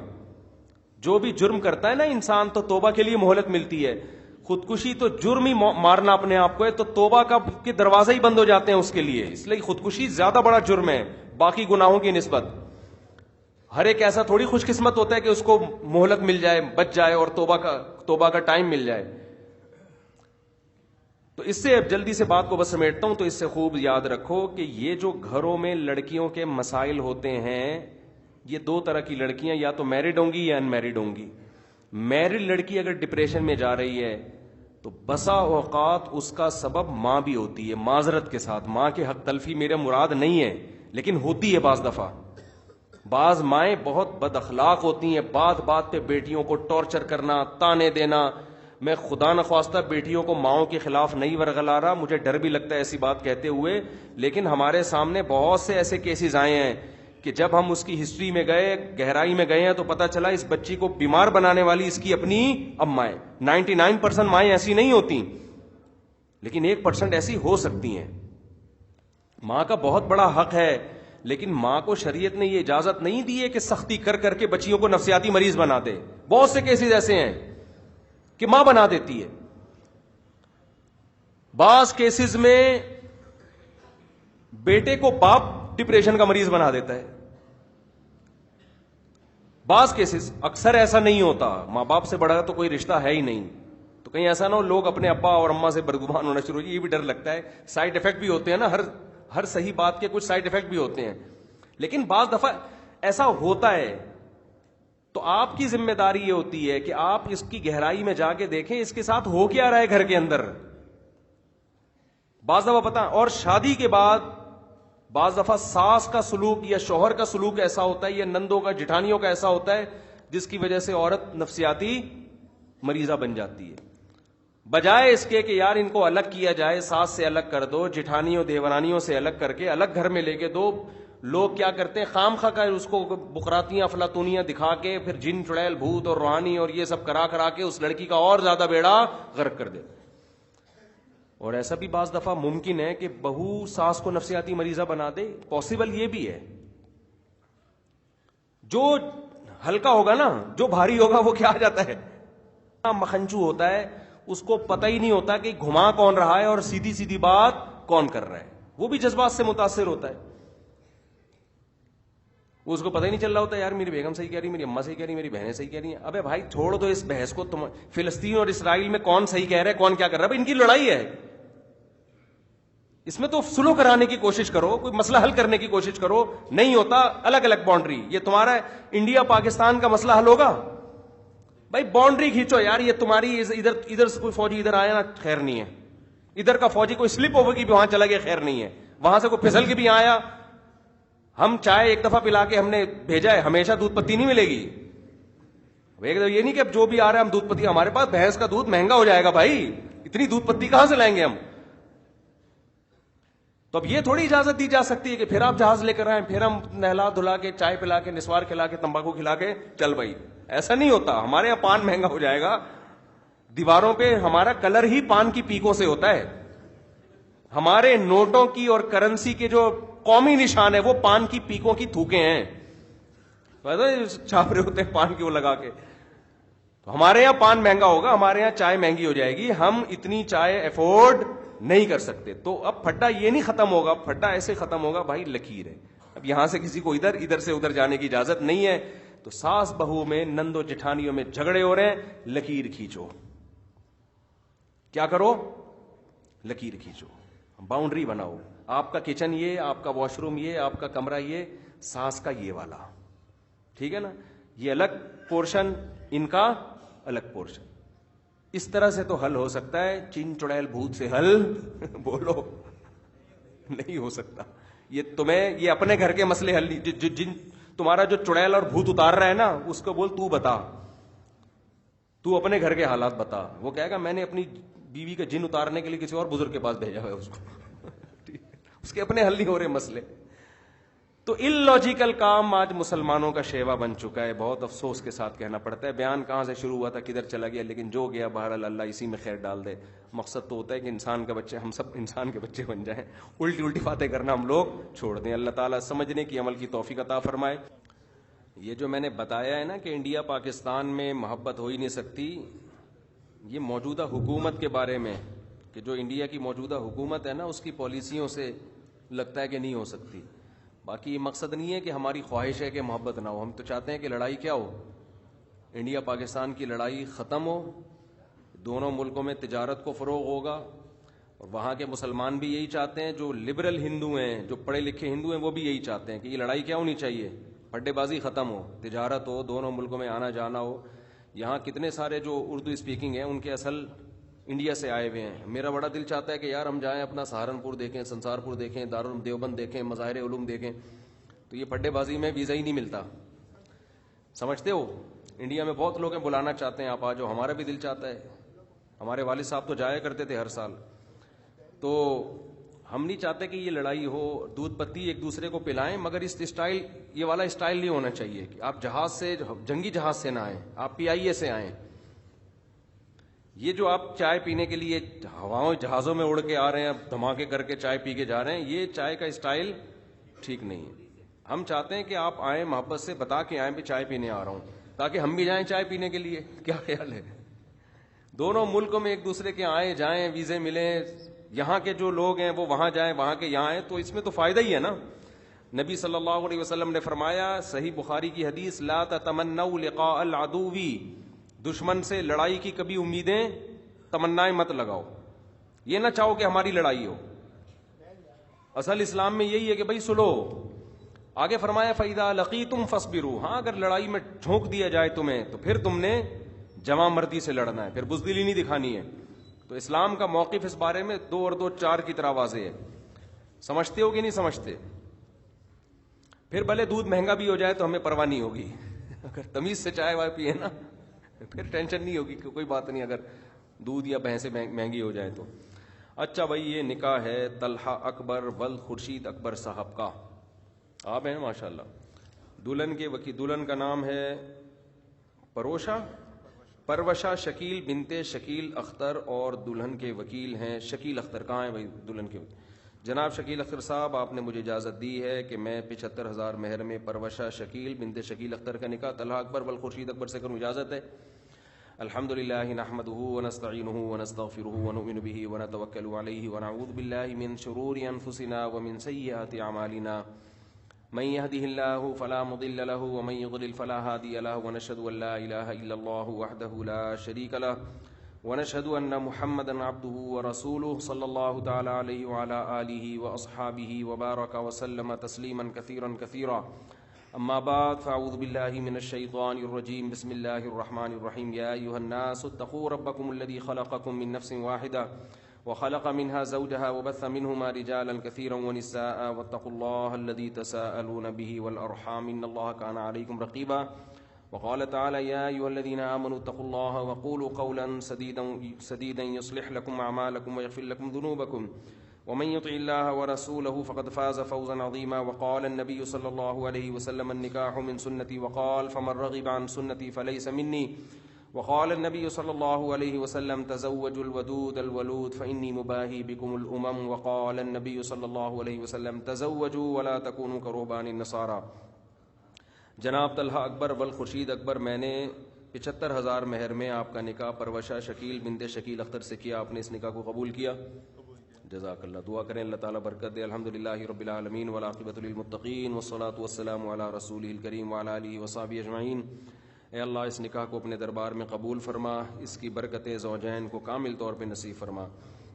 جو بھی جرم کرتا ہے نا انسان, تو توبہ کے لیے مہلت ملتی ہے. خودکشی تو جرم ہی مارنا اپنے آپ کو ہے, تو توبہ کا کے دروازے ہی بند ہو جاتے ہیں اس کے لیے. اس لیے خودکشی زیادہ بڑا جرم ہے باقی گناہوں کی نسبت. ہر ایک ایسا تھوڑی خوش قسمت ہوتا ہے کہ اس کو مہلت مل جائے, بچ جائے اور توبہ کا ٹائم مل جائے. تو اس سے اب جلدی سے بات کو بس سمیٹتا ہوں. تو اس سے خوب یاد رکھو کہ یہ جو گھروں میں لڑکیوں کے مسائل ہوتے ہیں, یہ دو طرح کی لڑکیاں, یا تو میرڈ ہوں گی یا ان میرڈ ہوں گی. میرڈ لڑکی اگر ڈپریشن میں جا رہی ہے تو بسا اوقات اس کا سبب ماں بھی ہوتی ہے. معذرت کے ساتھ, ماں کے حق تلفی میرے مراد نہیں ہے, لیکن ہوتی ہے بعض دفعہ. بعض مائیں بہت بد اخلاق ہوتی ہیں, بات بات پہ بیٹیوں کو ٹارچر کرنا, تانے دینا. میں خدا نخواستہ بیٹیوں کو ماؤں کے خلاف نہیں ورغلا رہا, مجھے ڈر بھی لگتا ہے ایسی بات کہتے ہوئے, لیکن ہمارے سامنے بہت سے ایسے کیسز آئے ہیں کہ جب ہم اس کی ہسٹری میں گئے, گہرائی میں گئے ہیں, تو پتہ چلا اس بچی کو بیمار بنانے والی اس کی اپنی اماں ہے. 99% مائیں ایسی نہیں ہوتی, لیکن 1% ایسی ہو سکتی ہیں. ماں کا بہت بڑا حق ہے, لیکن ماں کو شریعت نے یہ اجازت نہیں دی ہے کہ سختی کر کر کے بچیوں کو نفسیاتی مریض بنا دے. بہت سے کیسز ایسے ہیں کہ ماں بنا دیتی ہے. بعض کیسز میں بیٹے کو باپ ڈپریشن کا مریض بنا دیتا ہے. بعض کیسز, اکثر ایسا نہیں ہوتا, ماں باپ سے بڑا تو کوئی رشتہ ہے ہی نہیں. تو کہیں ایسا نہ ہو لوگ اپنے ابا اور اماں سے بدگمان ہونا شروع ہو جائے, یہ بھی ڈر لگتا ہے. سائڈ افیکٹ بھی ہوتے ہیں نا, ہر صحیح بات کے کچھ سائڈ افیکٹ بھی ہوتے ہیں. لیکن بعض دفعہ ایسا ہوتا ہے, تو آپ کی ذمہ داری یہ ہوتی ہے کہ آپ اس کی گہرائی میں جا کے دیکھیں اس کے ساتھ ہو کیا رہا ہے گھر کے اندر. بعض دفعہ پتہ, اور شادی کے بعد بعض دفعہ ساس کا سلوک یا شوہر کا سلوک ایسا ہوتا ہے, یا نندوں کا جٹھانیوں کا ایسا ہوتا ہے, جس کی وجہ سے عورت نفسیاتی مریضہ بن جاتی ہے. بجائے اس کے کہ یار ان کو الگ کیا جائے, ساس سے الگ کر دو, جٹھانیوں دیورانیوں سے الگ کر کے الگ گھر میں لے کے دو. لوگ کیا کرتے ہیں, خام خواہ کا اس کو بقراتیاں افلاطونیاں دکھا کے پھر جن چڑیل بھوت اور روحانی اور یہ سب کرا کے اس لڑکی کا اور زیادہ بیڑا غرق کر دے. اور ایسا بھی بعض دفعہ ممکن ہے کہ بہو ساس کو نفسیاتی مریضہ بنا دے. پاسبل یہ بھی ہے. جو ہلکا ہوگا نا, جو بھاری ہوگا وہ کیا آ جاتا ہے, مکھنچو ہوتا ہے, اس کو پتہ ہی نہیں ہوتا کہ گھما کون رہا ہے اور سیدھی سیدھی بات کون کر رہا ہے. وہ بھی جذبات سے متاثر ہوتا ہے, اس کو پتہ ہی نہیں چل رہا ہوتا یار میری بیگم صحیح کہہ رہی, میری اماں صحیح کہہ رہی, میری بہنیں صحیح کہہ رہی ہیں. ابے بھائی چھوڑ دو اس بحث کو, تم فلسطین اور اسرائیل میں کون صحیح کہہ رہا ہے کون کیا کر رہا ہے, ان کی لڑائی ہے. اس میں تو سلو کرانے کی کوشش کرو, کوئی مسئلہ حل کرنے کی کوشش کرو. نہیں ہوتا, الگ الگ باؤنڈری. یہ تمہارا انڈیا پاکستان کا مسئلہ حل ہوگا بھائی, باؤنڈری کھینچو یار. یہ تمہاری ادھر سے کوئی فوجی ادھر آیا نا, خیر نہیں ہے. ادھر کا فوجی کوئی سلپ اوور کی بھی وہاں چلا گیا, خیر نہیں ہے. وہاں سے کوئی پھسل کے بھی آیا, ہم چائے ایک دفعہ پلا کے ہم نے بھیجا ہے, ہمیشہ دودھ پتی نہیں ملے گی. یہ نہیں کہ اب جو بھی آ رہا ہے ہم دودھ پتی, ہمارے پاس بھینس کا دودھ مہنگا ہو جائے گا بھائی, اتنی دودھ پتی کہاں سے لائیں گے ہم. تو اب یہ تھوڑی اجازت دی جا سکتی ہے کہ پھر آپ جہاز لے کر آئیں, پھر ہم نہلا دھلا کے چائے پلا کے نسوار کھلا کے تمباکو کھلا کے چل بھائی. ایسا نہیں ہوتا. ہمارے یہاں پان مہنگا ہو جائے گا, دیواروں پہ ہمارا کلر ہی پان کی پیکوں سے ہوتا ہے. ہمارے نوٹوں کی اور کرنسی کے جو قومی نشان ہے وہ پان کی پیکوں کی تھوکے ہیں, چھاپ رہے ہوتے ہیں پان کی وہ لگا کے. تو ہمارے یہاں پان مہنگا ہوگا, ہمارے یہاں چائے مہنگی ہو جائے گی, ہم اتنی چائے افورڈ نہیں کر سکتے. تو اب پھڈا یہ نہیں ختم ہوگا, پھڈا ایسے ختم ہوگا بھائی لکیر ہے. اب یہاں سے کسی کو ادھر سے ادھر جانے کی اجازت نہیں ہے. تو ساس بہو میں, نندو جٹھانیوں میں جھگڑے ہو رہے ہیں, لکیر کھینچو. کیا کرو, لکیر کھینچو, باؤنڈری بناؤ. آپ کا کچن یہ, آپ کا واش روم یہ, آپ کا کمرہ یہ, ساس کا یہ والا, ٹھیک ہے نا, یہ الگ پورشن, ان کا الگ پورشن. اس طرح سے تو حل ہو سکتا ہے, چین چڑیل بھوت سے حل بولو نہیں ہو سکتا. یہ تمہیں یہ اپنے گھر کے مسئلے حل نہیں, جن تمہارا جو چڑیل اور بھوت اتار رہا ہے نا, اس کو بول تو بتا, تو اپنے گھر کے حالات بتا. وہ کہے گا میں نے اپنی بیوی کا جن اتارنے کے لیے کسی اور بزرگ کے پاس بھیجا ہوا ہے اس کو اس کے اپنے حل نہیں ہو رہے مسئلے. تو ان لاجیکل کام آج مسلمانوں کا شیوا بن چکا ہے. بہت افسوس کے ساتھ کہنا پڑتا ہے. بیان کہاں سے شروع ہوا تھا, کدھر چلا گیا, لیکن جو گیا بہرحال اللہ اسی میں خیر ڈال دے. مقصد تو ہوتا ہے کہ انسان کا بچے, ہم سب انسان کے بچے بن جائیں, الٹی باتیں کرنا ہم لوگ چھوڑ دیں. اللہ تعالیٰ سمجھنے کی, عمل کی توفیق عطا فرمائے. یہ جو میں نے بتایا ہے نا کہ انڈیا پاکستان میں محبت ہو ہی نہیں سکتی, یہ موجودہ حکومت کے بارے میں, کہ جو انڈیا کی موجودہ حکومت ہے نا, اس کی پالیسیوں سے لگتا ہے کہ نہیں ہو سکتی. باقی یہ مقصد نہیں ہے کہ ہماری خواہش ہے کہ محبت نہ ہو. ہم تو چاہتے ہیں کہ لڑائی کیا ہو, انڈیا پاکستان کی لڑائی ختم ہو, دونوں ملکوں میں تجارت کو فروغ ہوگا. اور وہاں کے مسلمان بھی یہی چاہتے ہیں, جو لبرل ہندو ہیں, جو پڑھے لکھے ہندو ہیں, وہ بھی یہی چاہتے ہیں کہ یہ لڑائی کیا ہونی چاہیے, پڈے بازی ختم ہو, تجارت ہو, دونوں ملکوں میں آنا جانا ہو. یہاں کتنے سارے جو اردو اسپیکنگ ہیں ان کے اصل انڈیا سے آئے ہوئے ہیں. میرا بڑا دل چاہتا ہے کہ یار ہم جائیں, اپنا سہارنپور دیکھیں, سنسارپور دیکھیں, دارالعلوم دیوبند دیکھیں, مظاہر علوم دیکھیں. تو یہ پڈے بازی میں ویزا ہی نہیں ملتا, سمجھتے ہو. انڈیا میں بہت لوگ ہیں, بلانا چاہتے ہیں, آپ آ جاؤ. ہمارا بھی دل چاہتا ہے, ہمارے والد صاحب تو جایا کرتے تھے ہر سال. تو ہم نہیں چاہتے کہ یہ لڑائی ہو, دودھ پتی ایک دوسرے کو پلائیں, مگر اس اسٹائل, یہ والا اسٹائل نہیں ہونا چاہیے کہ آپ جہاز سے, جنگی جہاز سے نہ آئیں, آپ PIA سے آئیں. یہ جو آپ چائے پینے کے لیے ہواؤں جہازوں میں اڑ کے آ رہے ہیں, دھماکے کر کے چائے پی کے جا رہے ہیں, یہ چائے کا اسٹائل ٹھیک نہیں ہے. ہم چاہتے ہیں کہ آپ آئیں, محبت سے بتا کے آئیں بھی چائے پینے آ رہا ہوں, تاکہ ہم بھی جائیں چائے پینے کے لیے. کیا خیال ہے؟ دونوں ملکوں میں ایک دوسرے کے آئیں جائیں, ویزے ملیں, یہاں کے جو لوگ ہیں وہ وہاں جائیں, وہاں کے یہاں آئیں, تو اس میں تو فائدہ ہی ہے نا. نبی صلی اللہ علیہ وسلم نے فرمایا, صحیح بخاری کی حدیث, لا تتمنوا لقاء العدو, دشمن سے لڑائی کی کبھی امیدیں, تمنائیں مت لگاؤ. یہ نہ چاہو کہ ہماری لڑائی ہو. اصل اسلام میں یہی ہے کہ بھائی سلو. آگے فرمایا فَإِذَا لَقِيتُمْ فَاصْبِرُوا, ہاں اگر لڑائی میں جھونک دیا جائے تمہیں تو پھر تم نے جمع مردی سے لڑنا ہے, پھر بزدلی نہیں دکھانی ہے. تو اسلام کا موقف اس بارے میں 2 اور 2 4 کی طرح واضح ہے. سمجھتے ہو کہ نہیں سمجھتے؟ پھر بھلے دودھ مہنگا بھی ہو جائے تو ہمیں پرواہ نہیں ہوگی, اگر تمیز سے چائے وائے پیے نا پھر ٹینشن نہیں ہوگی, کوئی بات نہیں اگر دودھ یا بھینسیں مہنگی ہو جائے تو. اچھا بھائی, یہ نکاح ہے طلحہ اکبر ول خورشید اکبر صاحب کا. آپ ہیں ماشاء اللہ. دلہن کے وکیل, دلہن کا نام ہے پروشا شکیل بنت شکیل اختر, اور دلہن کے وکیل ہیں شکیل اختر. کہاں ہیں بھائی دلہن کے وکیل؟ جناب شکیل اختر صاحب, آپ نے مجھے اجازت دی ہے کہ میں 75,000 مہر میں پروشا شکیل بنت شکیل اختر کا نکاح طلحہ اکبر ول خورشید اکبر سے کروں. اجازت ہے؟ الحمدللہ نحمده ونستعینه ونستغفره ونؤمن به ونتوکل علیہ ونعوذ باللہ من شرور انفسنا ومن سیئات اعمالنا, من يهده الله فلا مضل له ومن يضلل فلا هادي له, ونشهد ان لا اله الا الله وحده لا شريك له, ونشهد ان محمدا عبده ورسوله صلى الله تعالى عليه وعلى آله واصحابه وبارك وسلم تسليما كثيرا كثيرا. اما بعد, فاعوذ بالله من الشيطان الرجيم, بسم الله الرحمن الرحيم. يا ايها الناس اتقوا ربكم الذي خلقكم من نفس واحده وخلق منها زوجها وبث منهما رجالا كثيرا ونساء, واتقوا الله الذي تساءلون به والارحام ان الله كان عليكم رقيبا. وقال تعالى يا ايها الذين امنوا اتقوا الله وقولوا قولا سديدا يصلح لكم اعمالكم ويغفر لكم ذنوبكم, ومن يطع الله ورسوله فقد فاز فوزا عظيما. وقال النبي صلى الله عليه وسلم النكاح من سنتي, وقال فمن رغب عن سنتي فليس مني. وقال النبي صلى الله عليه وسلم تزوجوا الودود الولود فإني مباهي بكم الأمم. وقال النبي صلى الله عليه وسلم تزوجوا ولا تكونوا كرهبان النصارى. جناب طلحہ اکبر ول خورشید اکبر, میں نے 75,000 مہر میں آپ کا نکاح پروشا شکیل بنت شکیل اختر سے کیا. آپ نے اس نکاح کو قبول کیا؟ جزاک اللہ. دعا کریں اللہ تعالیٰ برکت دے. الحمدللہ رب العالمین والعاقبۃ للمتقین والصلاۃ والسلام علی رسولہ الکریم وعلی آلہ وصحبہ اجمعین. اے اللہ, اس نکاح کو اپنے دربار میں قبول فرما, اس کی برکتیں زوجین کو کامل طور پہ نصیب فرما.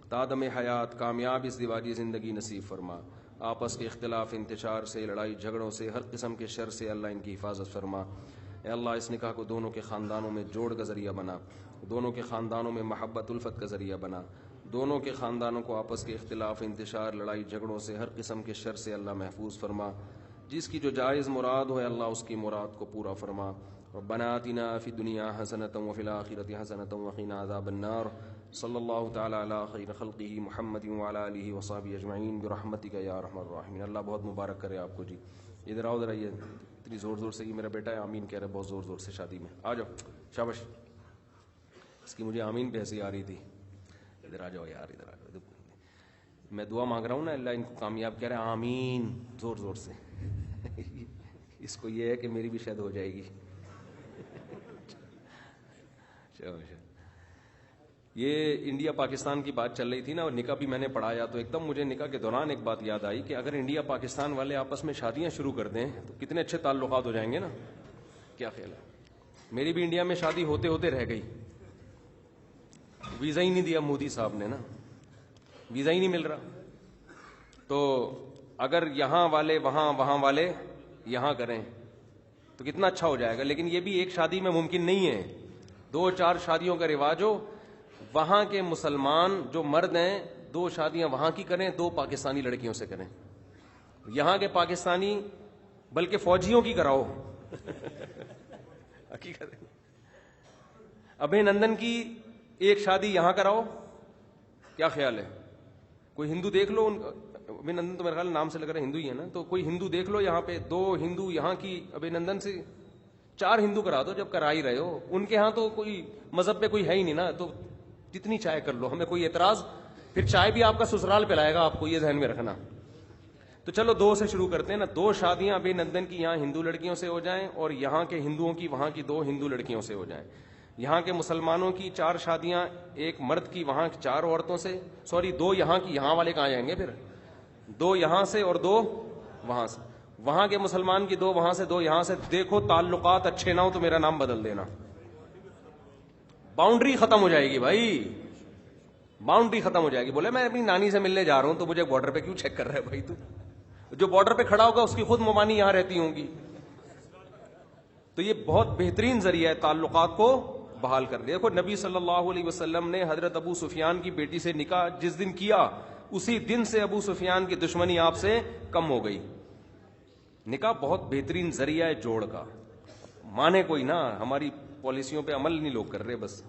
تادم حیات کامیاب ازدواجی زندگی نصیب فرما. آپس کے اختلاف انتشار سے، لڑائی جھگڑوں سے، ہر قسم کے شر سے اللہ ان کی حفاظت فرما. اے اللہ اس نکاح کو دونوں کے خاندانوں میں جوڑ کا ذریعہ بنا، دونوں کے خاندانوں میں محبت الفت کا ذریعہ بنا، دونوں کے خاندانوں کو آپس کے اختلاف انتشار، لڑائی جھگڑوں سے، ہر قسم کے شر سے اللہ محفوظ فرما. جس کی جو جائز مراد ہو اللہ اس کی مراد کو پورا فرما. ربنا آتنا فی الدنیا حسنۃ وفی الآخرۃ حسنۃ وقنا عذاب النار. صلی اللہ تعالی علی خیر خلقہ محمد وعلی آلہ وصحبہ اجمعین برحمتک یا ارحم الراحمین. اللہ بہت مبارک کرے آپ کو جی. ادھر آؤ ذرا، یہ اتنی زور زور سے، یہ میرا بیٹا ہے آمین کہہ رہا ہے بہت زور زور سے شادی میں. آ جاؤ شاباش. اس کی مجھے آمین پہ ہنسی آ رہی تھی. ادھر آ جاؤ یار، ادھر آ جاؤ. میں دعا مانگ رہا ہوں نا اللہ ان کو کامیاب کہہ رہے ہیں آمین زور زور سے. اس کو یہ ہے کہ میری بھی شاید ہو جائے گی. یہ انڈیا پاکستان کی بات چل رہی تھی نا، اور نکاح بھی میں نے پڑھایا، تو ایک دم مجھے نکاح کے دوران ایک بات یاد آئی کہ اگر انڈیا پاکستان والے آپس میں شادیاں شروع کر دیں تو کتنے اچھے تعلقات ہو جائیں گے نا. کیا خیال ہے؟ میری بھی انڈیا میں شادی ہوتے ہوتے رہ گئی. ویزا ہی نہیں دیا مودی صاحب نے نا، ویزا ہی نہیں مل رہا. تو اگر یہاں والے وہاں، وہاں والے یہاں کریں تو کتنا اچھا ہو جائے گا. لیکن یہ بھی ایک شادی میں ممکن نہیں ہے. 2-4 شادیوں کا رواج ہو. وہاں کے مسلمان جو مرد ہیں 2 شادیاں وہاں کی کریں، 2 پاکستانی لڑکیوں سے کریں. یہاں کے پاکستانی بلکہ فوجیوں کی کراؤ. حقیقت ابھے نندن کی ایک شادی یہاں کراؤ. کیا خیال ہے؟ کوئی ہندو دیکھ لو، ابھے نندن تو میرے خیال نام سے لگ رہا ہے ہندو ہی ہے نا، تو کوئی ہندو دیکھ لو یہاں پہ 2 ہندو یہاں کی ابھے نندن سے 4 ہندو کرا دو جب کرا ہی رہے ہو. ان کے ہاں تو کوئی مذہب پہ کوئی ہے ہی نہیں نا، تو جتنی چائے کر لو، ہمیں کوئی اعتراض. پھر چائے بھی آپ کا سسرال پلائے گا آپ کو، یہ ذہن میں رکھنا. تو چلو 2 سے شروع کرتے ہیں نا. 2 شادیاں ابھے نندن کی یہاں ہندو لڑکیوں سے ہو جائیں اور یہاں کے ہندوؤں کی وہاں کی 2 ہندو لڑکیوں سے ہو جائیں. یہاں کے مسلمانوں کی 4 شادیاں ایک مرد کی وہاں 4 عورتوں سے، 2 یہاں کی، یہاں والے کہاں جائیں گے پھر؟ 2 یہاں سے اور 2 وہاں سے. وہاں کے مسلمان کی 2 وہاں سے 2 یہاں سے. دیکھو تعلقات اچھے نہ ہو تو میرا نام بدل دینا. باؤنڈری ختم ہو جائے گی بھائی، باؤنڈری ختم ہو جائے گی. بولے میں اپنی نانی سے ملنے جا رہا ہوں تو مجھے بارڈر پہ کیوں چیک کر رہا ہے بھائی؟ تو جو بارڈر پہ کھڑا ہوگا اس کی خود ممانی یہاں رہتی ہوں گی. تو یہ بہت بہترین ذریعہ ہے تعلقات کو بحال کر. دیکھو نبی صلی اللہ علیہ وسلم نے حضرت ابو سفیان کی بیٹی سے نکاح جس دن کیا، اسی دن سے ابو سفیان کی دشمنی آپ سے کم ہو گئی. نکاح بہت بہترین ذریعہ ہے جوڑ کا. مانے کوئی نا، ہماری پالیسیوں پہ عمل نہیں لوگ کر رہے بس.